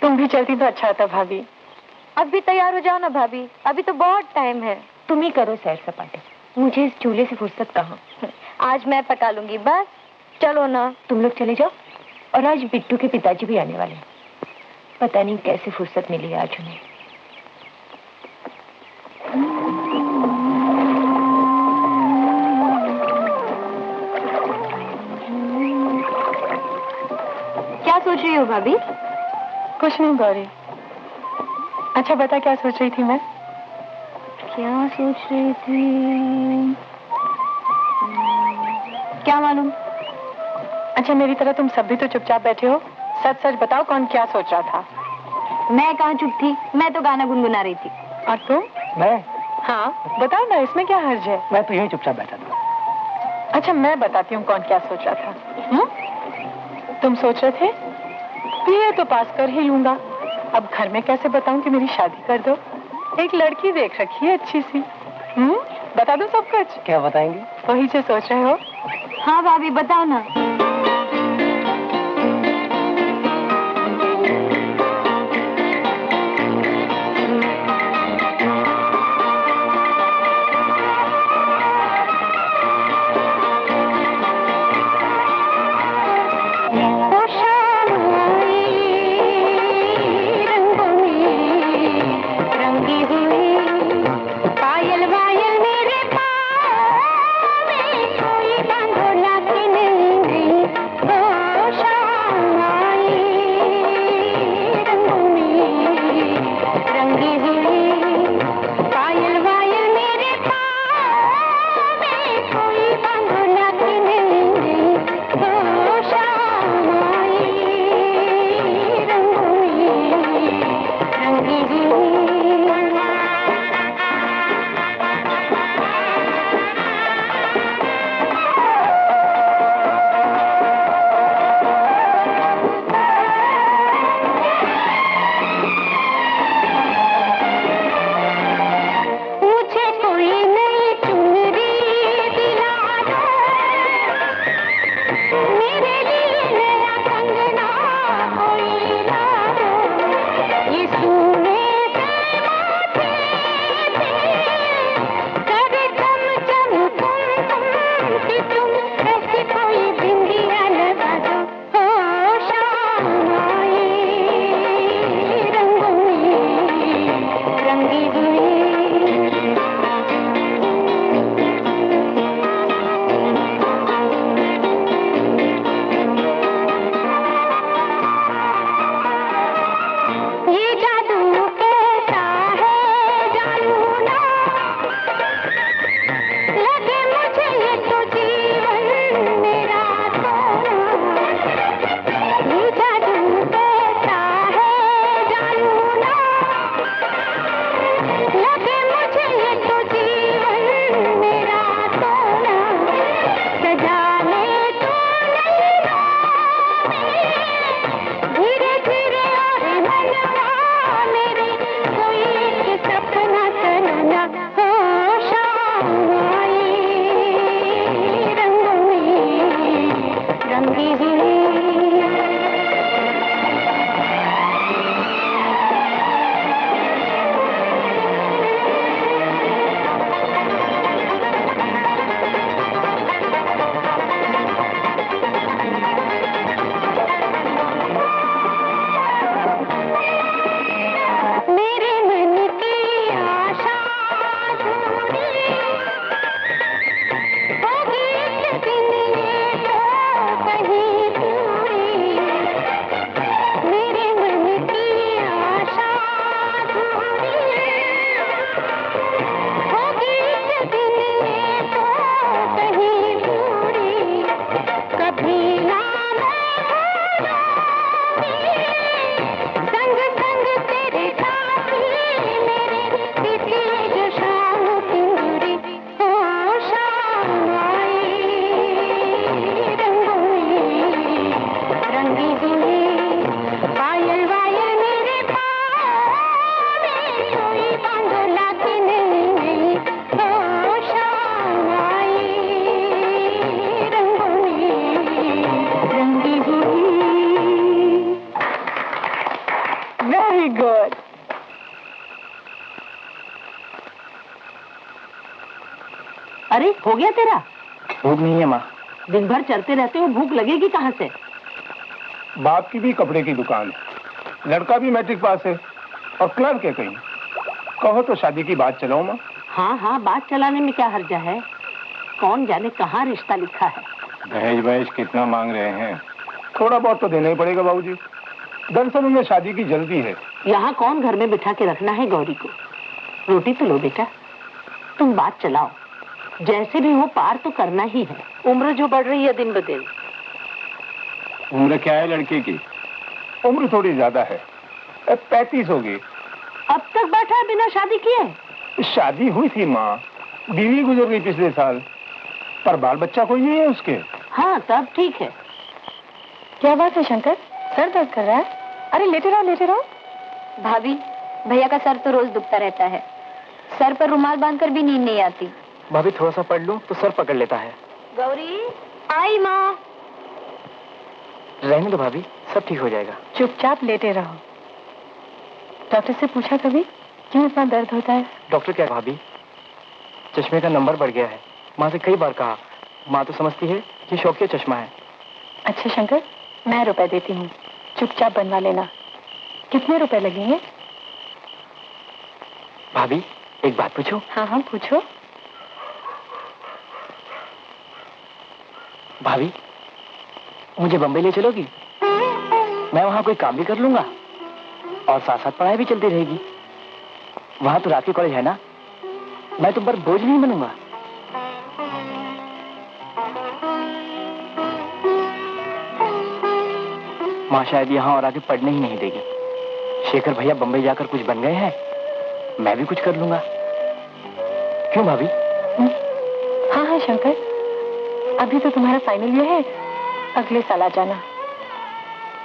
तुम भी चलती तो अच्छा होता भाभी। अब भी तैयार हो जाओ ना भाभी, अभी तो बहुत टाइम है। तुम ही करो सैर सपाटे, मुझे इस चूल्हे से फुर्सत कहाँ। आज मैं पका लूंगी, बस चलो ना। तुम लोग चले जाओ, और आज बिट्टू के पिताजी भी आने वाले हैं। पता नहीं कैसे फुर्सत मिली आज उन्हें। क्या सोच रही हो भाभी? कुछ नहीं गौरी। अच्छा बता, क्या सोच रही थी मैं? क्या सोच रही थी क्या मालूम। अच्छा मेरी तरह तुम सब भी तो चुपचाप बैठे हो, सच सच बताओ कौन क्या सोच रहा था? मैं कहाँ चुप थी, मैं तो गाना गुनगुना रही थी। और तुम? मैं? हाँ बताओ ना, इसमें क्या हर्ज है? मैं तो यहीं चुपचाप बैठा था। अच्छा मैं बताती हूँ कौन क्या सोच रहा था। तुम सोच रहे थे बीए तो पास कर ही लूंगा, अब घर में कैसे बताऊं कि मेरी शादी कर दो। एक लड़की देख रखी है अच्छी सी। बता दो सब कुछ। क्या बताएंगे? वही जो सोच रहे हो। हाँ भाभी बताओ ना। अरे हो गया तेरा? भूख नहीं है माँ। दिन भर चलते रहते हो, भूख लगेगी कहाँ से? बाप की भी कपड़े की दुकान है, लड़का भी मैट्रिक पास है और क्लर्क है कहीं। कहो तो शादी की बात चलाओ माँ। हाँ हाँ, बात चलाने में क्या हर्जा है। कौन जाने कहाँ रिश्ता लिखा है। दहेज वहेज कितना मांग रहे हैं? थोड़ा बहुत तो देना ही पड़ेगा बाबूजी। दरअसल उन्हें शादी की जल्दी है। यहाँ कौन घर में बिठा के रखना है गौरी को। रोटी तो लो बेटा, तुम बात चलाओ। जैसे भी हो पार तो करना ही है। उम्र जो बढ़ रही है दिन ब दिन। उम्र क्या है लड़के की? उम्र थोड़ी ज्यादा है, 35 होगी। अब तक बैठा है बिना शादी किए? शादी हुई थी माँ, बीवी गुजर गई पिछले साल, पर बाल बच्चा कोई नहीं है उसके। हाँ तब ठीक है। क्या बात है शंकर, सर दर्द कर रहा है? अरे लेटे रहो लेटे रहो। भाभी, भैया का सर तो रोज दुखता रहता है, सर पर रुमाल बांधकर भी नींद नहीं आती। भाभी थोड़ा सा पढ़ लूं तो सर पकड़ लेता है। गौरी आई माँ। रहने दो भाभी, सब ठीक हो जाएगा। चुपचाप लेटे रहो। डॉक्टर से पूछा कभी क्यों इतना दर्द होता है? डॉक्टर क्या भाभी, चश्मे का नंबर बढ़ गया है। माँ से कई बार कहा, माँ तो समझती है कि शौकिया चश्मा है। अच्छा शंकर, मैं रुपए देती हूँ, चुपचाप बनवा लेना। कितने रुपए लगेंगे? भाभी एक बात पूछूं? हाँ हाँ पूछो। भाभी मुझे बम्बई ले चलोगी? मैं वहाँ कोई काम भी कर लूंगा और साथ साथ पढ़ाई भी चलती रहेगी। वहाँ तो रात के कॉलेज है ना, मैं तुम पर बोझ नहीं बनूंगा। माँ शायद यहाँ और आगे पढ़ने ही नहीं देगी। शेखर भैया बम्बई जाकर कुछ बन गए हैं, मैं भी कुछ कर लूंगा। क्यों भाभी? हाँ हाँ शंकर, अभी तो तुम्हारा फाइनल ईयर है, अगले साल आ जाना।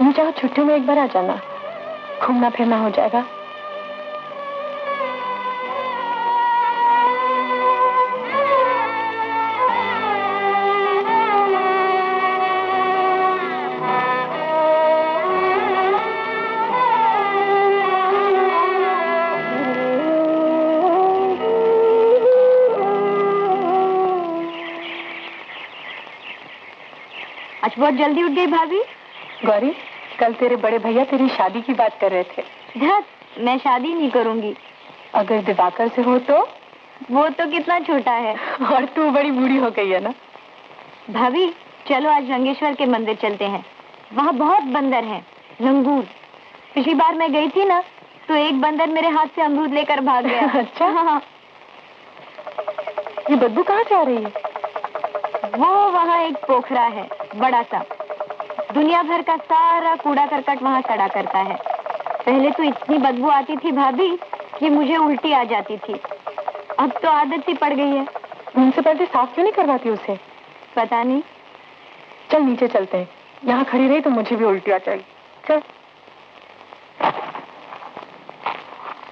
यूँ चाहो छुट्टियों में एक बार आ जाना, घूमना फिरना हो जाएगा। आज बहुत जल्दी उठ गई भाभी। गौरी, कल तेरे बड़े भैया तेरी शादी की बात कर रहे थे। धत, मैं शादी नहीं करूंगी। अगर दिवाकर से हो तो? वो तो कितना छोटा है। और तू बड़ी बूढ़ी हो गई है ना। भाभी चलो आज रंगेश्वर के मंदिर चलते हैं, वहाँ बहुत बंदर हैं, लंगूर। पिछली बार मैं गई थी ना तो एक बंदर मेरे हाथ से अमरूद लेकर भाग गया। अच्छा हाँ। ये बदबू कहाँ से आ रही है? वो वहाँ एक पोखरा है बड़ा सा, दुनिया भर का सारा कूड़ा करकट वहाँ सड़ा करता है। पहले तो इतनी बदबू आती थी भाभी कि मुझे उल्टी आ जाती थी, अब तो आदत सी पड़ गई है। म्युनिसिपैलिटी साफ क्यों नहीं करवाती उसे? पता नहीं। चल नीचे चलते हैं, यहाँ खड़ी रही तो मुझे भी उल्टी आ जाएगी। चल।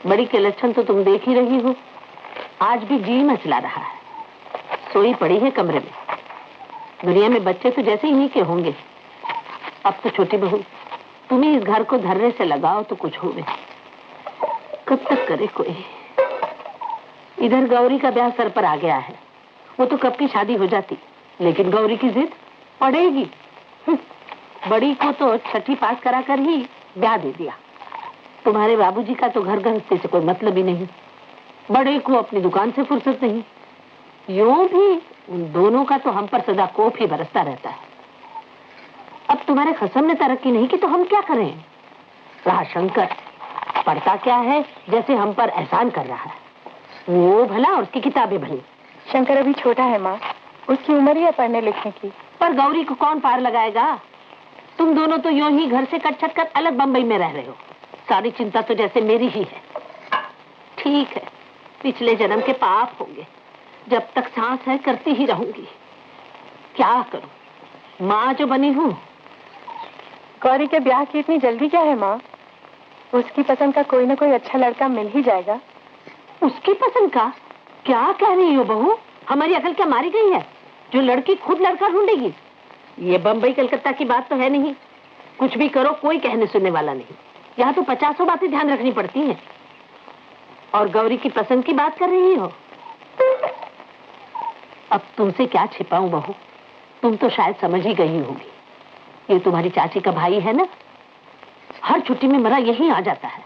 बड़ी के लक्षण तो तुम देख ही रही हो, आज भी जी मचला रहा है, सोई पड़ी है कमरे में। दुनिया में बच्चे तो जैसे इन्हीं के होंगे। अब तो छोटी बहू तुम ही इस घर को धर्रे से लगाओ तो कुछ होवे। कब तक करे कोई। इधर गौरी का ब्याह सर पर आ गया है, वो तो कब की शादी हो जाती, लेकिन गौरी की जिद पड़ेगी। बड़ी को तो छठी पास करा कर ही ब्याह दे दिया। तुम्हारे बाबूजी का तो घर गृहस्थी से कोई मतलब ही नहीं, बड़े को अपनी दुकान से फुर्सत नहीं। यूं भी उन दोनों का तो हम पर सदा कोप ही बरसता रहता है। अब तुम्हारे खसम ने तरक्की नहीं की तो हम क्या करें? रहा शंकर, पढ़ता क्या है, जैसे हम पर एहसान कर रहा है। वो भला और उसकी किताबें भली। शंकर अभी छोटा है माँ, उसकी उम्र ही है पढ़ने लिखने की। पर गौरी को कौन पार लगाएगा? तुम दोनों तो यूं ही घर से कट छट कर अलग बंबई में रह रहे हो। सारी चिंता तो जैसे मेरी ही है। ठीक है, पिछले जन्म के पाप होंगे, जब तक सांस है करती ही रहूंगी। क्या करूं, माँ जो बनी हूँ। गौरी के ब्याह की इतनी जल्दी क्या है माँ? उसकी पसंद का कोई ना कोई अच्छा लड़का मिल ही जाएगा। उसकी पसंद का? क्या कह रही हो बहू? हमारी अकल क्या मारी गई है जो लड़की खुद लड़का ढूंढेगी? ये बंबई कलकत्ता की बात तो है नहीं। कुछ भी करो कोई कहने सुनने वाला नहीं। यहाँ तो 50 बातें ध्यान रखनी पड़ती हैं। और गौरी की पसंद की बात कर रही हो? अब तुमसे क्या छिपाऊं बहू, तुम तो शायद समझ ही गई होगी। ये तुम्हारी चाची का भाई है ना, हर छुट्टी में मरा यहीं आ जाता है।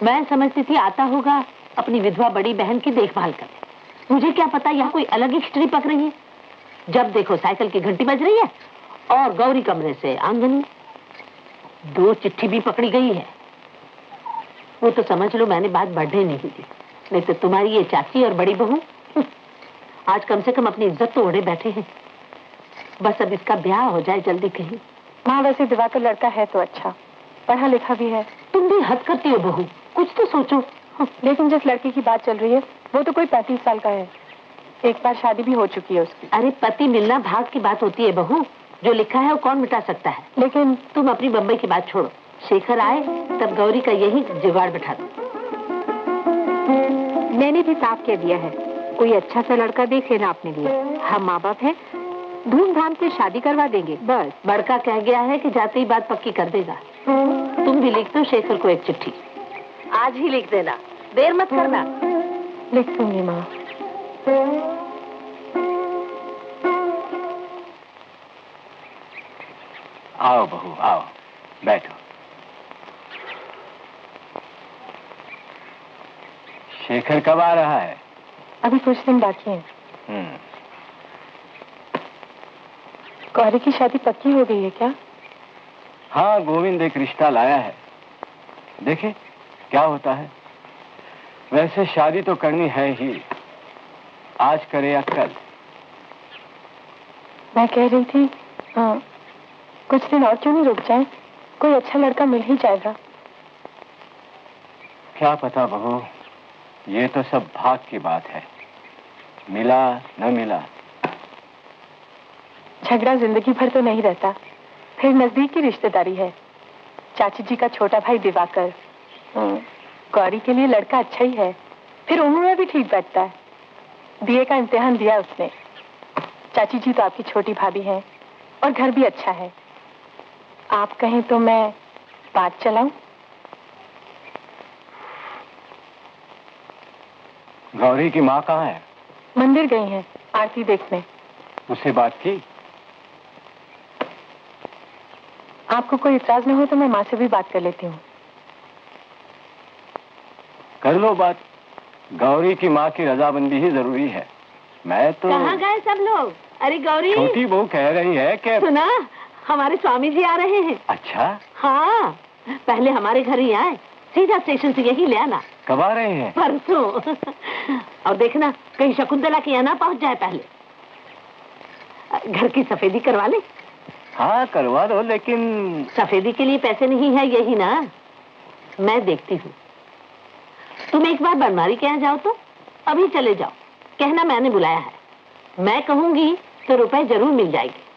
मैं समझती थी आता होगा अपनी विधवा बड़ी बहन की देखभाल करे। मुझे क्या पता यहाँ कोई अलग ही खिचड़ी पक रही है। जब देखो साइकिल की घंटी बज रही है और गौरी कमरे से आंगन में। 2 चिट्ठी भी पकड़ी गई है। वो तो समझ लो मैंने बात बढ़ने नहीं दी, नहीं तो तुम्हारी ये चाची और बड़ी बहू आज कम से कम अपनी इज्जत तो ओढ़े बैठे हैं। बस अब इसका ब्याह हो जाए जल्दी कहीं, माँ वैसे दिवाकर लड़का है तो अच्छा, पढ़ा लिखा भी है। तुम भी हद करती हो बहू, कुछ तो सोचो। लेकिन जिस लड़के की बात चल रही है वो तो कोई 35 साल का है, एक बार शादी भी हो चुकी है उसकी। अरे पति मिलना भाग की बात होती है बहू, जो लिखा है वो कौन मिटा सकता है। लेकिन तुम अपनी बम्बई की बात छोड़ो, शेखर आए तब गौरी का यही जुगाड़ बैठा दो। मैंने भी साफ कह दिया है, कोई अच्छा सा लड़का देख लेना अपने लिए। हम माँ बाप हैं, धूमधाम से शादी करवा देंगे बस। बड़का कह गया है कि जाते ही बात पक्की कर देगा। तुम भी लिख दो शेखर को एक चिट्ठी, आज ही लिख देना, देर मत करना। लिख दूंगी माँ। आओ बहू आओ, बैठो। शेखर कब आ रहा है? अभी कुछ दिन बाकी हैं। गौरी की शादी पक्की हो गई है क्या? हाँ, गोविंद एक रिश्ता लाया है, देखे क्या होता है। वैसे शादी तो करनी है ही, आज करे या कल। मैं कह रही थी कुछ दिन और क्यों नहीं रुक जाए, कोई अच्छा लड़का मिल ही जाएगा। क्या पता बहू, ये तो सब भाग की बात है, मिला न मिला। झगड़ा जिंदगी भर तो नहीं रहता, फिर नजदीक की रिश्तेदारी है। चाची जी का छोटा भाई दिवाकर, गौरी के लिए लड़का अच्छा ही है, फिर उम्र में भी ठीक बैठता है। बीए का इम्तिहान दिया उसने। चाची जी तो आपकी छोटी भाभी हैं और घर भी अच्छा है। आप कहें तो मैं बात चलाऊं? गौरी की माँ कहाँ है? मंदिर गई हैं आरती देखने। उससे बात की? आपको कोई इतराज न हो तो मैं माँ से भी बात कर लेती हूँ। कर लो बात, गौरी की माँ की रजामंदी ही जरूरी है। मैं तो कहाँ गए सब लोग? अरे गौरी, छोटी बहू कह रही है कि सुना, हमारे स्वामी जी आ रहे हैं। अच्छा? हाँ, पहले हमारे घर ही आए, सीधा स्टेशन से यही ले आना। कब आ रहे हैं? परसों। और देखना कहीं शकुंतला के यहाँ ना पहुँच जाए। पहले घर की सफेदी करवा ले। हाँ करवा दो, लेकिन सफेदी के लिए पैसे नहीं है यही ना, मैं देखती हूँ। तुम एक बार बनवारी के यहाँ जाओ तो अभी चले जाओ, कहना मैंने बुलाया है। मैं कहूंगी तो रुपए जरूर मिल जाएंगे।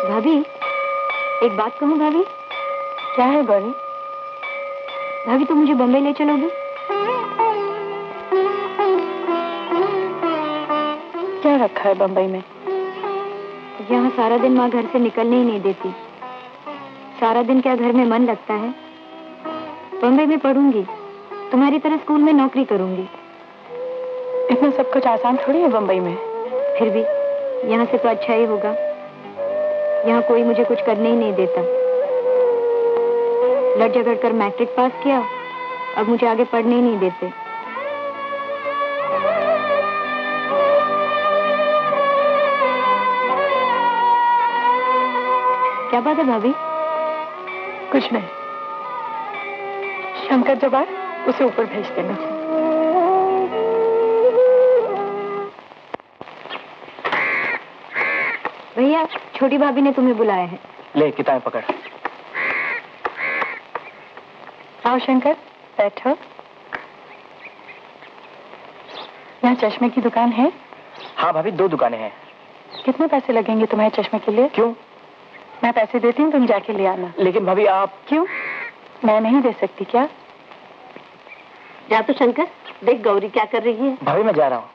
भाभी, एक बात कहूँ भाभी? क्या है गौरी? भाभी तुम मुझे बम्बई ले चलोगी? क्या रखा है बम्बई में? यहाँ सारा दिन माँ घर से निकलने ही नहीं देती। सारा दिन क्या घर में मन लगता है? बम्बई में पढ़ूंगी, तुम्हारी तरह स्कूल में नौकरी करूंगी। इतना सब कुछ आसान थोड़ी है बम्बई में। फिर भी यहाँ से तो अच्छा ही होगा। यहाँ कोई मुझे कुछ करने ही नहीं देता। लड़ झगड़ कर मैट्रिक पास किया, अब मुझे आगे पढ़ने ही नहीं देते। क्या बात है भाभी? कुछ नहीं। शंकर जब आए उसे ऊपर भेज देना। भैया, छोटी भाभी ने तुम्हें बुलाया है। ले किताबें पकड़। आओ शंकर, बैठो। यहाँ चश्मे की दुकान है? हाँ भाभी, 2 दुकानें हैं। कितने पैसे लगेंगे तुम्हारे चश्मे के लिए? क्यों? मैं पैसे देती हूँ, तुम जाके ले आना। लेकिन भाभी आप... क्यों? मैं नहीं दे सकती क्या? जा तो शंकर, देख गौरी क्या कर रही है। भाभी मैं जा रहा हूँ।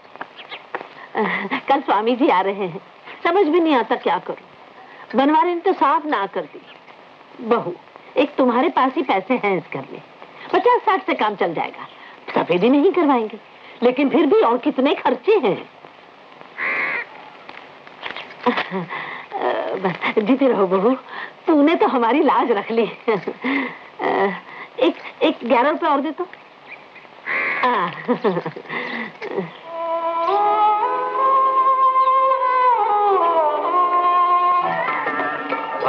कल स्वामी जी आ रहे हैं, समझ भी नहीं आता क्या करूं। बनवारी ने तो साफ ना कर दी। बहू, एक तुम्हारे पास ही पैसे हैं इस घर में, 50-60 से काम चल जाएगा। सफेदी नहीं करवाएंगे, लेकिन फिर भी और कितने खर्चे हैं। बस जीते रहो बहू, तूने तो हमारी लाज रख ली। एक 11 रुपए और दे तो।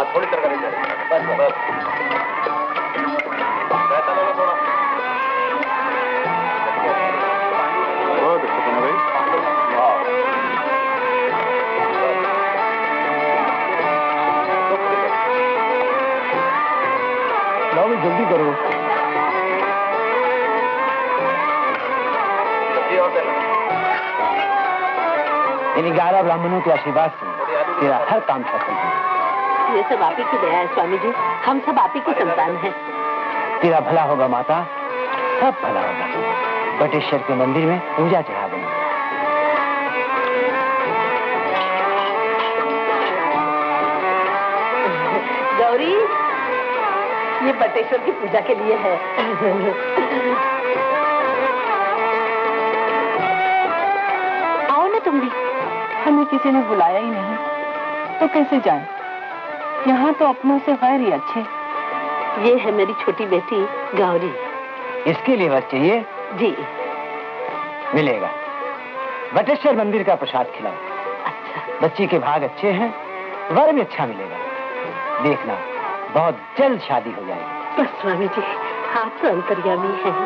थोड़ी तरकारी बस बस। पैसा लो थोड़ा। करो। इन 11 ब्राह्मणों के आशीर्वाद से तेरा हर काम सफल हो। ये सब आप ही की दया है स्वामी जी, हम सब आप ही की संतान हैं। तेरा भला होगा माता, सब भला होगा। बटेश्वर के मंदिर में पूजा चढ़ा देंगे। गौरी, ये बटेश्वर की पूजा के लिए है। आओ ना तुम भी। हमें किसी ने बुलाया ही नहीं तो कैसे जाए? यहाँ तो अपनों से गैर ही अच्छे। ये है मेरी छोटी बेटी गौरी। इसके लिए बस चाहिए जी। मिलेगा। बटेश्वर मंदिर का प्रसाद खिलाओ। अच्छा। बच्ची के भाग अच्छे हैं, वर भी अच्छा मिलेगा। देखना बहुत जल्द शादी हो जाएगी। बस स्वामी जी, आप तो अंतर्यामी हैं।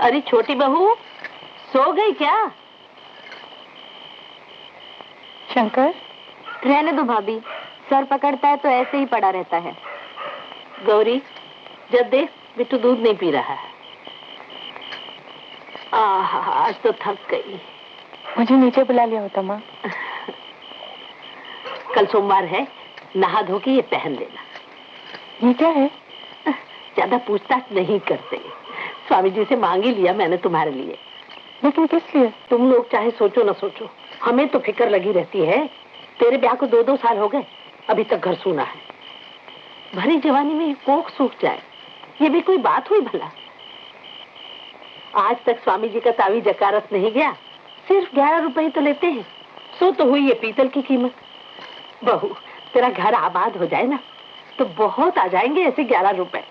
अरे छोटी बहू, सो गई क्या? शंकर, रहने दो भाभी, सर पकड़ता है तो ऐसे ही पड़ा रहता है। गौरी, जब देख बिट्टू दूध नहीं पी रहा है। आज तो थक गई। मुझे नीचे बुला लिया होता माँ। कल सोमवार है, नहा धो के ये पहन लेना। ये क्या है? ज्यादा पूछताछ नहीं करते। स्वामी जी से मांग ही लिया मैंने तुम्हारे लिए। लेकिन किस लिए? तुम लोग चाहे सोचो ना सोचो, हमें तो फिक्र लगी रहती है। तेरे ब्याह को 2-2 साल हो गए, अभी तक घर सूना है। भरी जवानी में कोख सूख जाए, ये भी कोई बात हुई भला? आज तक स्वामी जी का तावी जकारत नहीं गया। सिर्फ 11 रुपए तो लेते हैं। सो तो हुई ये पीतल की कीमत। बहू, तेरा घर आबाद हो जाए ना तो बहुत आ जाएंगे ऐसे 11 रुपए।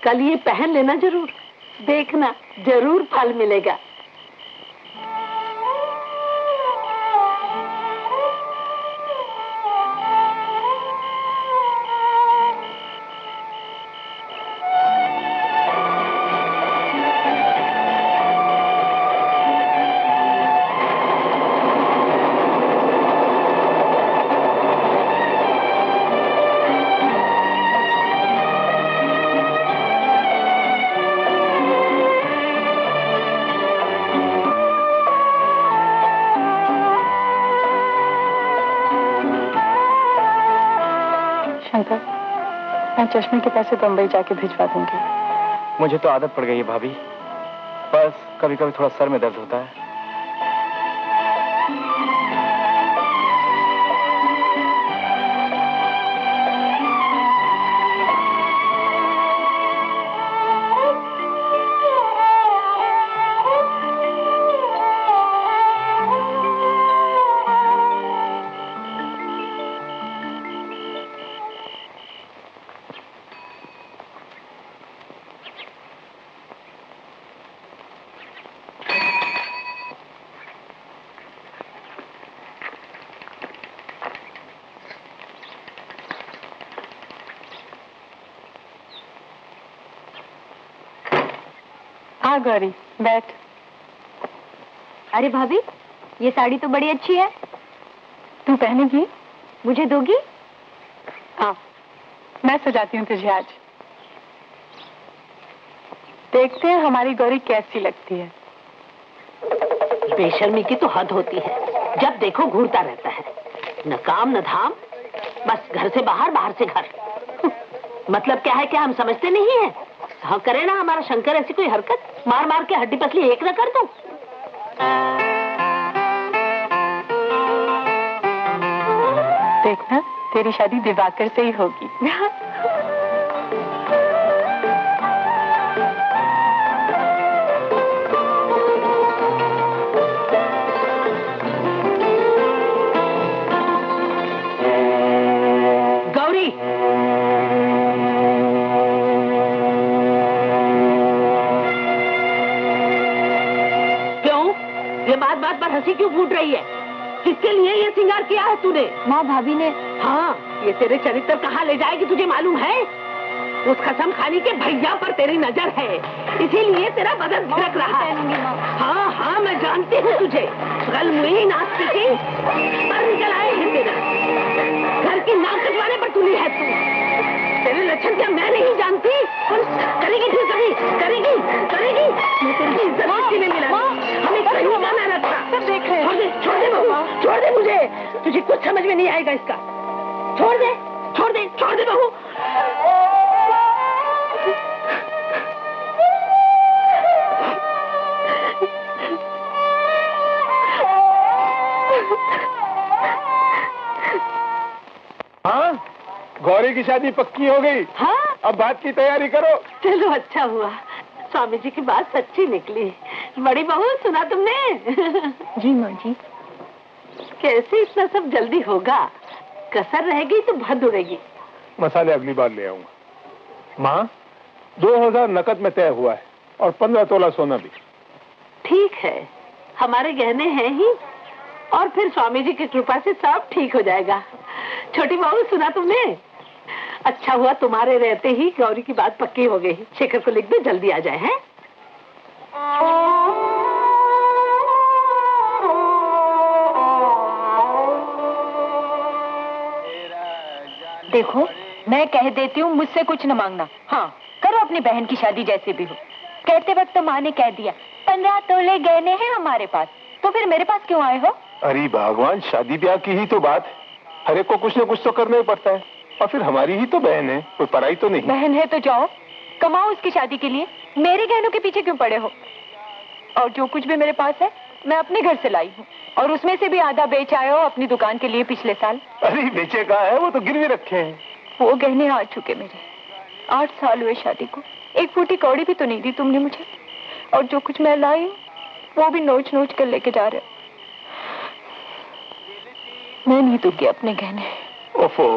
कल ये पहन लेना जरूर, देखना जरूर फल मिलेगा। मैं चश्मे के पैसे बम्बई जाके भिजवा दूंगी। मुझे तो आदत पड़ गई है भाभी, बस कभी कभी थोड़ा सर में दर्द होता है। हाँ गौरी, बैठ। अरे भाभी, ये साड़ी तो बड़ी अच्छी है। तू पहनेगी? मुझे दोगी? हाँ, मैं सजाती हूँ तुझे आज। देखते हैं हमारी गौरी कैसी लगती है। बेशर्मी की तो हद होती है। जब देखो घूरता रहता है, न काम न धाम, बस घर से बाहर, बाहर से घर। मतलब क्या है, क्या हम समझते नहीं है? हाँ करे ना हमारा शंकर ऐसी कोई हरकत, मार मार के हड्डी पसली एक न कर दूं। देखना तेरी शादी दिवाकर से ही होगी। गौरी, बात पर हंसी क्यों फूट रही है? किसके लिए ये श्रृंगार किया है तूने? माँ, भाभी ने। हाँ, ये तेरे चरित्र कहाँ ले जाएगी तुझे मालूम है? उस कसम खानी के भैया पर तेरी नजर है, इसीलिए तेरा बदन धिरक रहा है। हाँ हाँ मैं जानती हूँ तुझे, गलमुई नाचती थी पर निकल आए हैं तेरे घर की नाक कटवाने पर तुली है तू। तेरे लक्षण क्या मैं नहीं जानती? करेगी फिर कभी करेगी करेगी। मैं तेरी इज्जत किसी में मिला हमें कहीं जाना न था। सब देख रहे हैं। छोड़ दे बहू, छोड़ दे मुझे, तुझे कुछ समझ में नहीं आएगा इसका। छोड़ दे छोड़ दे छोड़ दे बहू। हाँ, गौरी की शादी पक्की हो गई। हाँ, अब बात की तैयारी करो। चलो अच्छा हुआ, स्वामी जी की बात सच्ची निकली। बड़ी बहू सुना तुमने? जी माँ जी। कैसे इतना सब जल्दी होगा? कसर रहेगी तो भद उड़ेगी। मसाले अगली बार ले आऊंगा। माँ, 2000 नकद में तय हुआ है और 15 तोला सोना भी। ठीक है, हमारे गहने हैं ही, और फिर स्वामी जी की कृपा से सब ठीक हो जाएगा। छोटी बहू सुना तुमने? अच्छा हुआ तुम्हारे रहते ही गौरी की बात पक्की हो गई। शेखर को लिख दो, जल्दी आ जाए। हैं? देखो, मैं कह देती हूँ, मुझसे कुछ न मांगना। हाँ, करो अपनी बहन की शादी जैसे भी हो। कहते वक्त तो माँ ने कह दिया 15 तोले गहने हैं हमारे पास, तो फिर मेरे पास क्यों आए हो? अरे भगवान, शादी ब्याह की ही तो बात, हर एक को कुछ न कुछ तो करना ही पड़ता है। और फिर हमारी ही तो बहन है, कोई पराई तो नहीं। बहन है तो जाओ, कमाओ उसकी शादी के लिए, मेरे गहनों के पीछे क्यों पड़े हो? और जो कुछ भी मेरे पास है मैं अपने घर से लाई हूँ, और उसमें से भी आधा बेच आए हो अपनी दुकान के लिए पिछले साल। अरे बेचे का है, वो तो गिरवी रखे हैं। वो गहने आ चुके मेरे। 8 साल हुए शादी को, एक फूटी कौड़ी भी तो नहीं दी तुमने मुझे, और जो कुछ मैं लाई हूँ वो भी नोच नोच कर लेके जा रहे। मैं नहीं दूंगी अपने गहने। ओफो,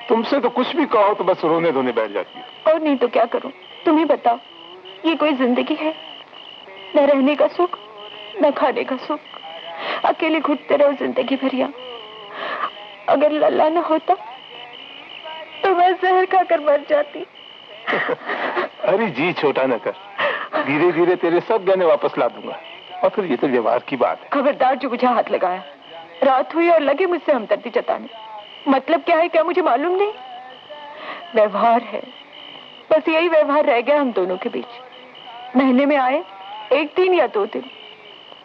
तुमसे तो कुछ भी कहो तो बस रोने धोने बैठ जाती है। और नहीं तो क्या करूं? तुम ही बताओ, ये कोई जिंदगी है? न रहने का सुख, न खाने का सुख, अकेले घुटते रहो जिंदगी भर यहाँ। अगर लल्ला न होता तो मैं जहर खाकर मर जाती। अरे जी छोटा न कर, धीरे धीरे तेरे सब गहने वापस ला दूंगा। और फिर ये तो व्यवहार की बात है। खबरदार जो मुझे हाथ लगाया। रात हुई और लगे मुझसे हमदर्दी जताने। मतलब क्या है, क्या मुझे मालूम नहीं? व्यवहार है, बस यही व्यवहार रह गया हम दोनों के बीच। महीने में आए 1 दिन या 2 दिन,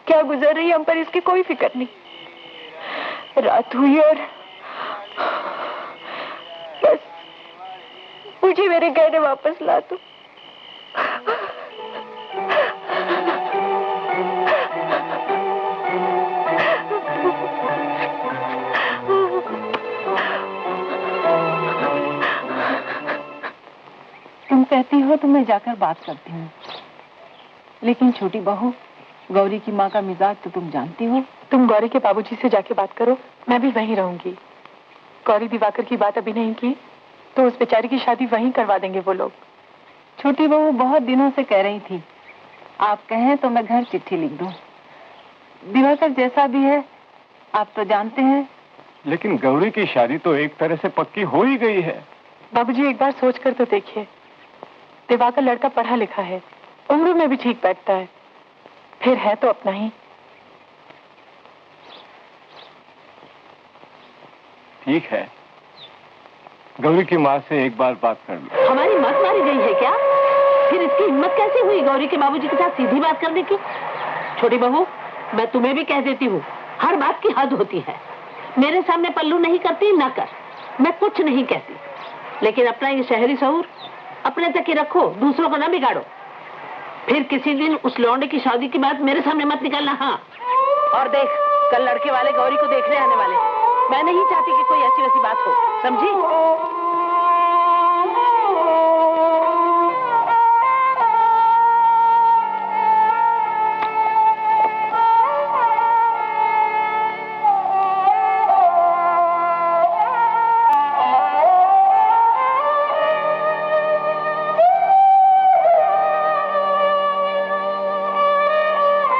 क्या गुजर रही हम पर इसकी कोई फिक्र नहीं। रात हुई और बस मुझे मेरे गहने वापस ला दो। तुम कहती हो तो मैं जाकर बात करती हूँ, लेकिन छोटी बहू, गौरी की माँ का मिजाज तो तुम जानती हो। तुम गौरी के बाबूजी से जाके बात करो, मैं भी वहीं रहूंगी। गौरी दिवाकर की बात अभी नहीं की तो उस बेचारी की शादी वहीं करवा देंगे वो लोग। छोटी बहू बहुत दिनों से कह रही थी, आप कहें तो मैं घर चिट्ठी लिख दूं। दिवाकर जैसा भी है आप तो जानते हैं। लेकिन गौरी की शादी तो एक तरह से पक्की हो ही गई है। बाबूजी एक बार सोच कर तो देखिए, दिवाकर लड़का पढ़ा लिखा है, उम्र में भी ठीक बैठता है, फिर है तो अपना ही। ठीक है, गौरी की माँ से एक बार बात कर लो। हमारी मत मारी गई है क्या? फिर इसकी हिम्मत कैसे हुई गौरी के बाबूजी के साथ सीधी बात करने की? छोटी बहू, मैं तुम्हें भी कह देती हूँ, हर बात की हद होती है। मेरे सामने पल्लू नहीं करती ना कर, मैं कुछ नहीं कहती, लेकिन अपना ये शहरी शऊर अपने तक ही रखो, दूसरों को ना बिगाड़ो। फिर किसी दिन उस लौंडे की शादी की बात मेरे सामने मत निकालना। हाँ, और देख, कल लड़के वाले गौरी को देखने आने वाले, मैं नहीं चाहती कि कोई ऐसी वैसी बात हो, समझी?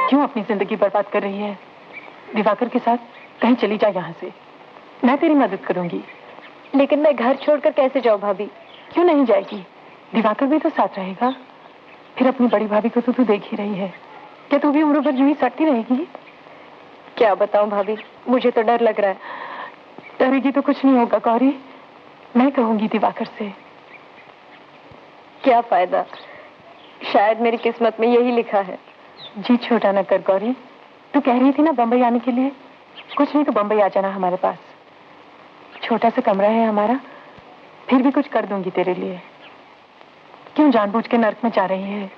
क्यों अपनी जिंदगी बर्बाद कर रही है? दिवाकर के साथ कहीं चली जा यहाँ से, मैं तेरी मदद करूंगी। लेकिन मैं घर छोड़कर कैसे जाऊं भाभी? क्यों नहीं जाएगी? दिवाकर भी तो साथ रहेगा। फिर अपनी बड़ी भाभी को तो तू देख ही रही है, क्या तू भी उम्र भर यूं ही सड़ती रहेगी? क्या बताऊं भाभी, मुझे तो डर लग रहा है। डरेगी तो कुछ नहीं होगा गौरी, मैं कहूंगी दिवाकर से। क्या फायदा, शायद मेरी किस्मत में यही लिखा है। जी छोटा न कर गौरी, तू कह रही थी ना बंबई आने के लिए, कुछ नहीं तो बंबई आ जाना हमारे पास। छोटा सा कमरा है हमारा, फिर भी कुछ कर दूंगी तेरे लिए। क्यों जानबूझ के नर्क में जा रही है?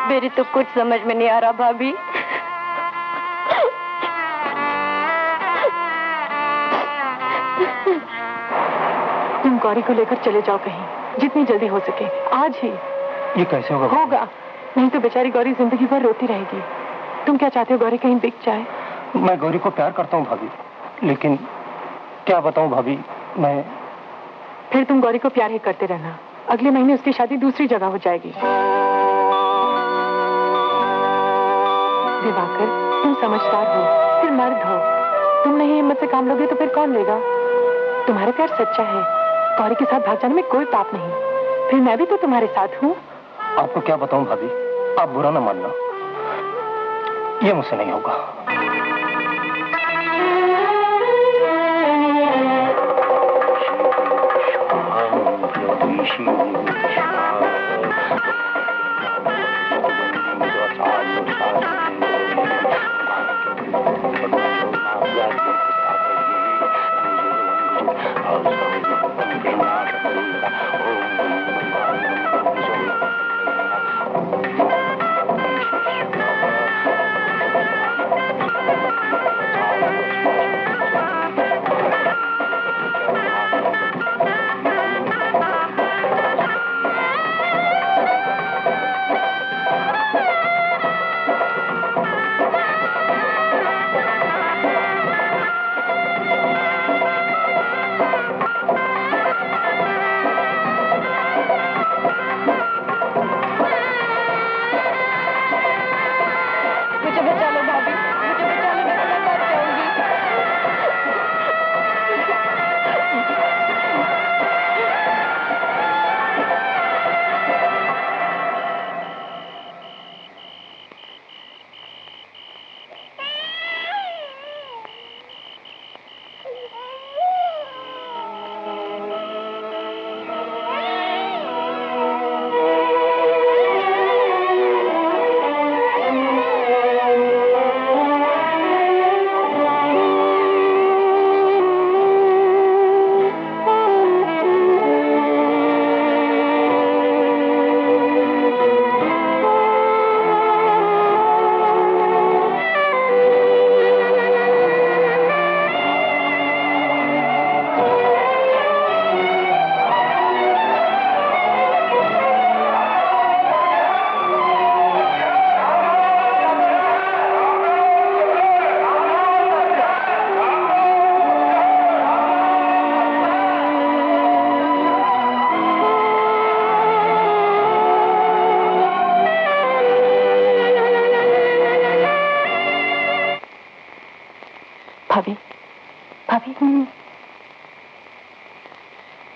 मेरी तो कुछ समझ में नहीं आ रहा भाभी। तुम गौरी को लेकर चले जाओ कहीं, जितनी जल्दी हो सके, आज ही। ये कैसे होगा? होगा, नहीं तो बेचारी गौरी जिंदगी भर रोती रहेगी। तुम क्या चाहते हो गौरी कहीं बिक जाए? मैं गौरी को प्यार करता हूँ भाभी, लेकिन क्या बताऊँ भाभी, मैं। फिर तुम गौरी को प्यार ही करते रहना, अगले महीने उसकी शादी दूसरी जगह हो जाएगी। दिवाकर, तुम समझदार हो, फिर मर्द हो, तुम नहीं हिम्मत से काम लोगे तो फिर कौन लेगा? तुम्हारा प्यार सच्चा है, गौरी के साथ भाग जाने में कोई पाप नहीं। फिर मैं भी तो तुम्हारे साथ हूँ। आपको क्या बताऊं भाभी, आप बुरा ना मानना, ये मुझसे नहीं होगा।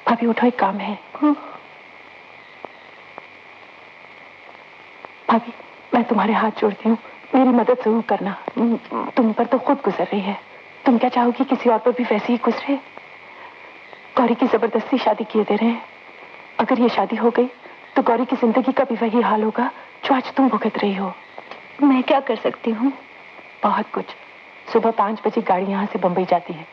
भाभी उठो, एक काम है। भाभी, मैं तुम्हारे हाथ जोड़ती हूँ, मेरी मदद जरूर करना। तुम पर तो खुद गुजर रही है, तुम क्या चाहोगी किसी और पर भी वैसे ही गुजरे? गौरी की जबरदस्ती शादी किए दे रहे हैं। अगर ये शादी हो गई तो गौरी की जिंदगी का भी वही हाल होगा जो आज तुम भुगत रही हो। मैं क्या कर सकती हूँ? बहुत कुछ। सुबह 5 बजे गाड़ी यहाँ से बंबई जाती है,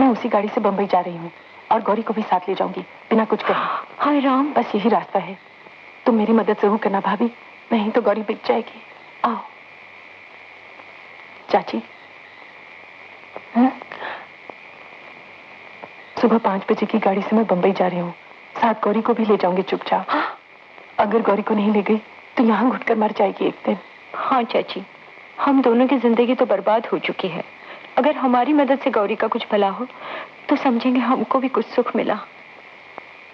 मैं उसी गाड़ी से बंबई जा रही हूँ और गौरी को भी साथ ले जाऊंगी बिना कुछ कहे। हाय राम, बस यही रास्ता है। तुम मेरी मदद जरूर करना भाभी, नहीं तो गौरी बिक जाएगी। आओ चाची। सुबह 5 बजे की गाड़ी से मैं बंबई जा रही हूँ, साथ गौरी को भी ले जाऊंगी चुपचाप। अगर गौरी को नहीं ले गई तो यहाँ घुटकर मर जाएगी एक दिन। हाँ चाची, हम दोनों की जिंदगी तो बर्बाद हो चुकी है। अगर हमारी मदद से गौरी का कुछ भला हो तो समझेंगे हमको भी कुछ सुख मिला।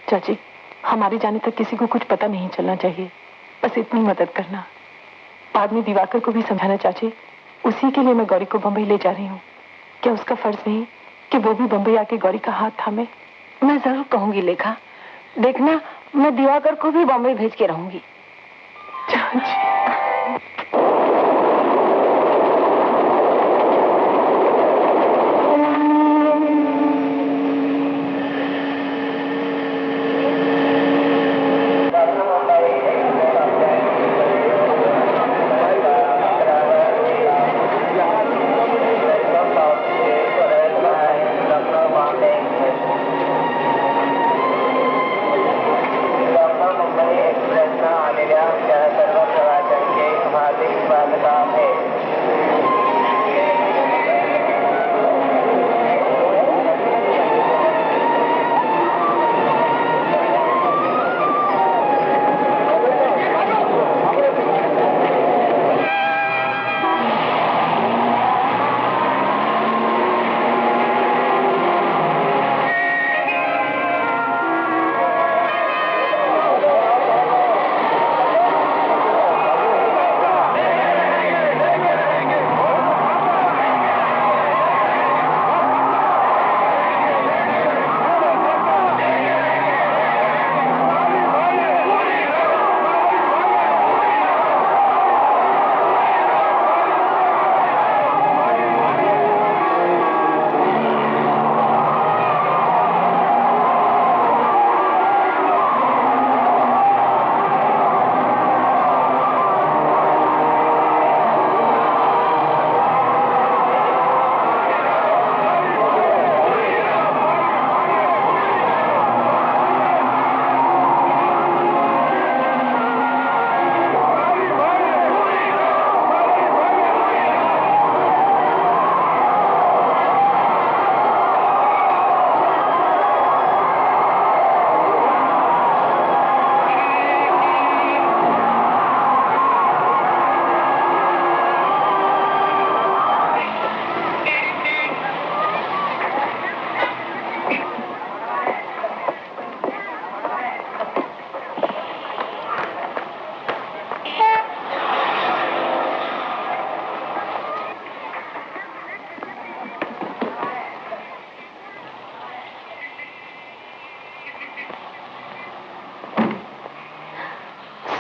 चाची, हमारे जाने तक किसी को कुछ पता नहीं चलना चाहिए, बस इतनी मदद करना। बाद में दिवाकर को भी समझाना चाची, उसी के लिए मैं गौरी को बंबई ले जा रही हूँ। क्या उसका फर्ज नहीं कि वो भी बंबई आके गौरी का हाथ थामे? मैं जरूर कहूंगी लेखा, देखना, मैं दिवाकर को भी बॉम्बे भेज के रहूंगी। चाची।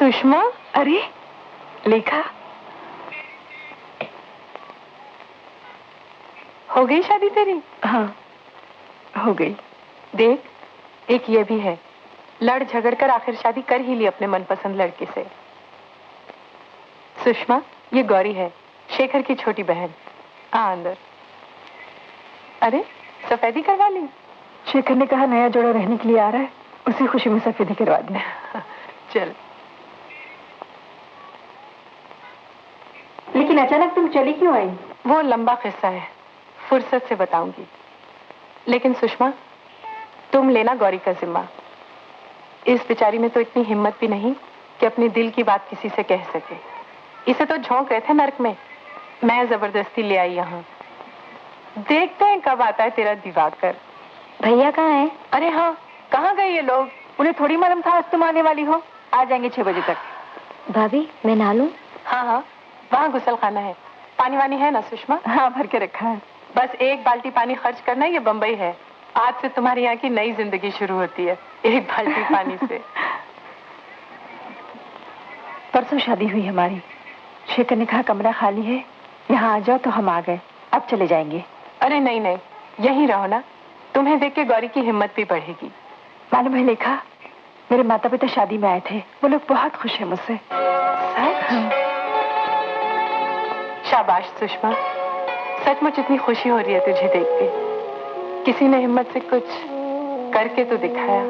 सुषमा, अरे लेखा, हो गई शादी तेरी? हाँ, हो गई। देख, एक ये भी है, लड़ झगड़ कर आखिर शादी कर ही ली अपने मनपसंद लड़के से। सुषमा, ये गौरी है, शेखर की छोटी बहन। आ अंदर। अरे, सफेदी करवा ली? शेखर ने कहा नया जोड़ा रहने के लिए आ रहा है, उसी खुशी में सफेदी करवा दी। चल। लेकिन अचानक तुम चली क्यों आई? वो लंबा किस्सा है, फुर्सत से बताऊंगी। लेकिन सुषमा, तुम लेना गौरी का जिम्मा। इस बेचारी में तो इतनी हिम्मत भी नहीं कि अपने दिल की बात किसी से कह सके। इसे तो झोंक रहे थे नर्क में, मैं जबरदस्ती ले आई यहाँ। देखते हैं कब आता है तेरा दिवाकर। भैया कहाँ है? अरे हाँ, कहाँ गए ये लोग? उन्हें थोड़ी मालूम था आज तुम आने वाली हो। आ जाएंगे 6 बजे तक। भाभी, मैं नहा लूं? हाँ हाँ, वहाँ गुसल खाना है। पानी वानी है ना सुषमा? हाँ, भर के रखा है। बस 1 बाल्टी पानी खर्च करना, ये बंबई है। आज से तुम्हारे यहाँ की नई जिंदगी शुरू होती है, 1 बाल्टी पानी से। परसों शादी हुई हमारी। शेखर ने कहा कमरा खाली है, यहाँ आ जाओ, तो हम आ गए। अब चले जाएंगे। अरे नहीं नहीं, यहीं रहो ना, तुम्हें देख के गौरी की हिम्मत भी बढ़ेगी। मालूम है लेखा, मेरे माता पिता शादी में आए थे, वो लोग बहुत खुश हैं मुझसे। सच? शाबाश सुषमा, सचमुच इतनी खुशी हो रही है तुझे देख के। किसी ने हिम्मत से कुछ करके तो दिखाया।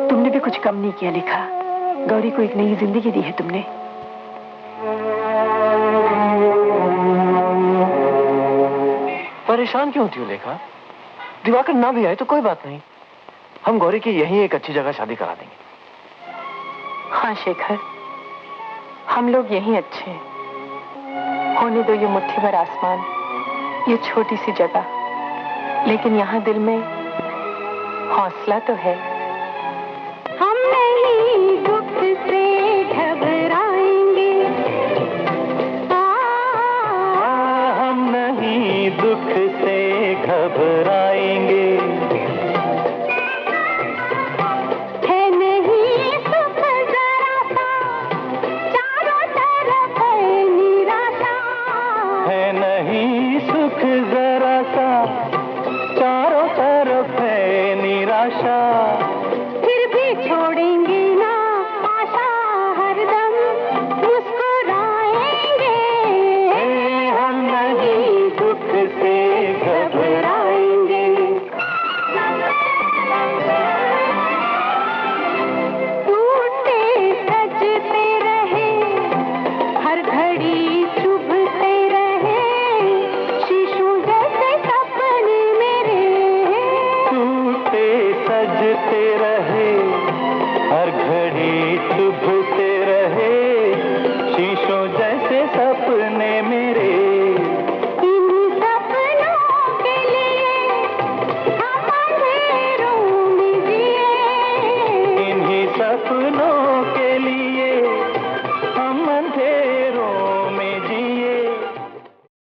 तुमने भी कुछ कम नहीं किया लेखा, गौरी को एक नई जिंदगी दी है तुमने। परेशान क्यों होती हो लेखा? दिवाकर ना भी आए तो कोई बात नहीं, हम गौरी की यहीं एक अच्छी जगह शादी करा देंगे। हाँ शेखर, हम लोग यहीं अच्छे हैं। होने दो ये मुट्ठी भर आसमान, ये छोटी सी जगह, लेकिन यहाँ दिल में हौसला तो है। हम नहीं दुख से घबराएंगे, हम नहीं दुख से घबराएंगे, है नहीं सुख जरा सा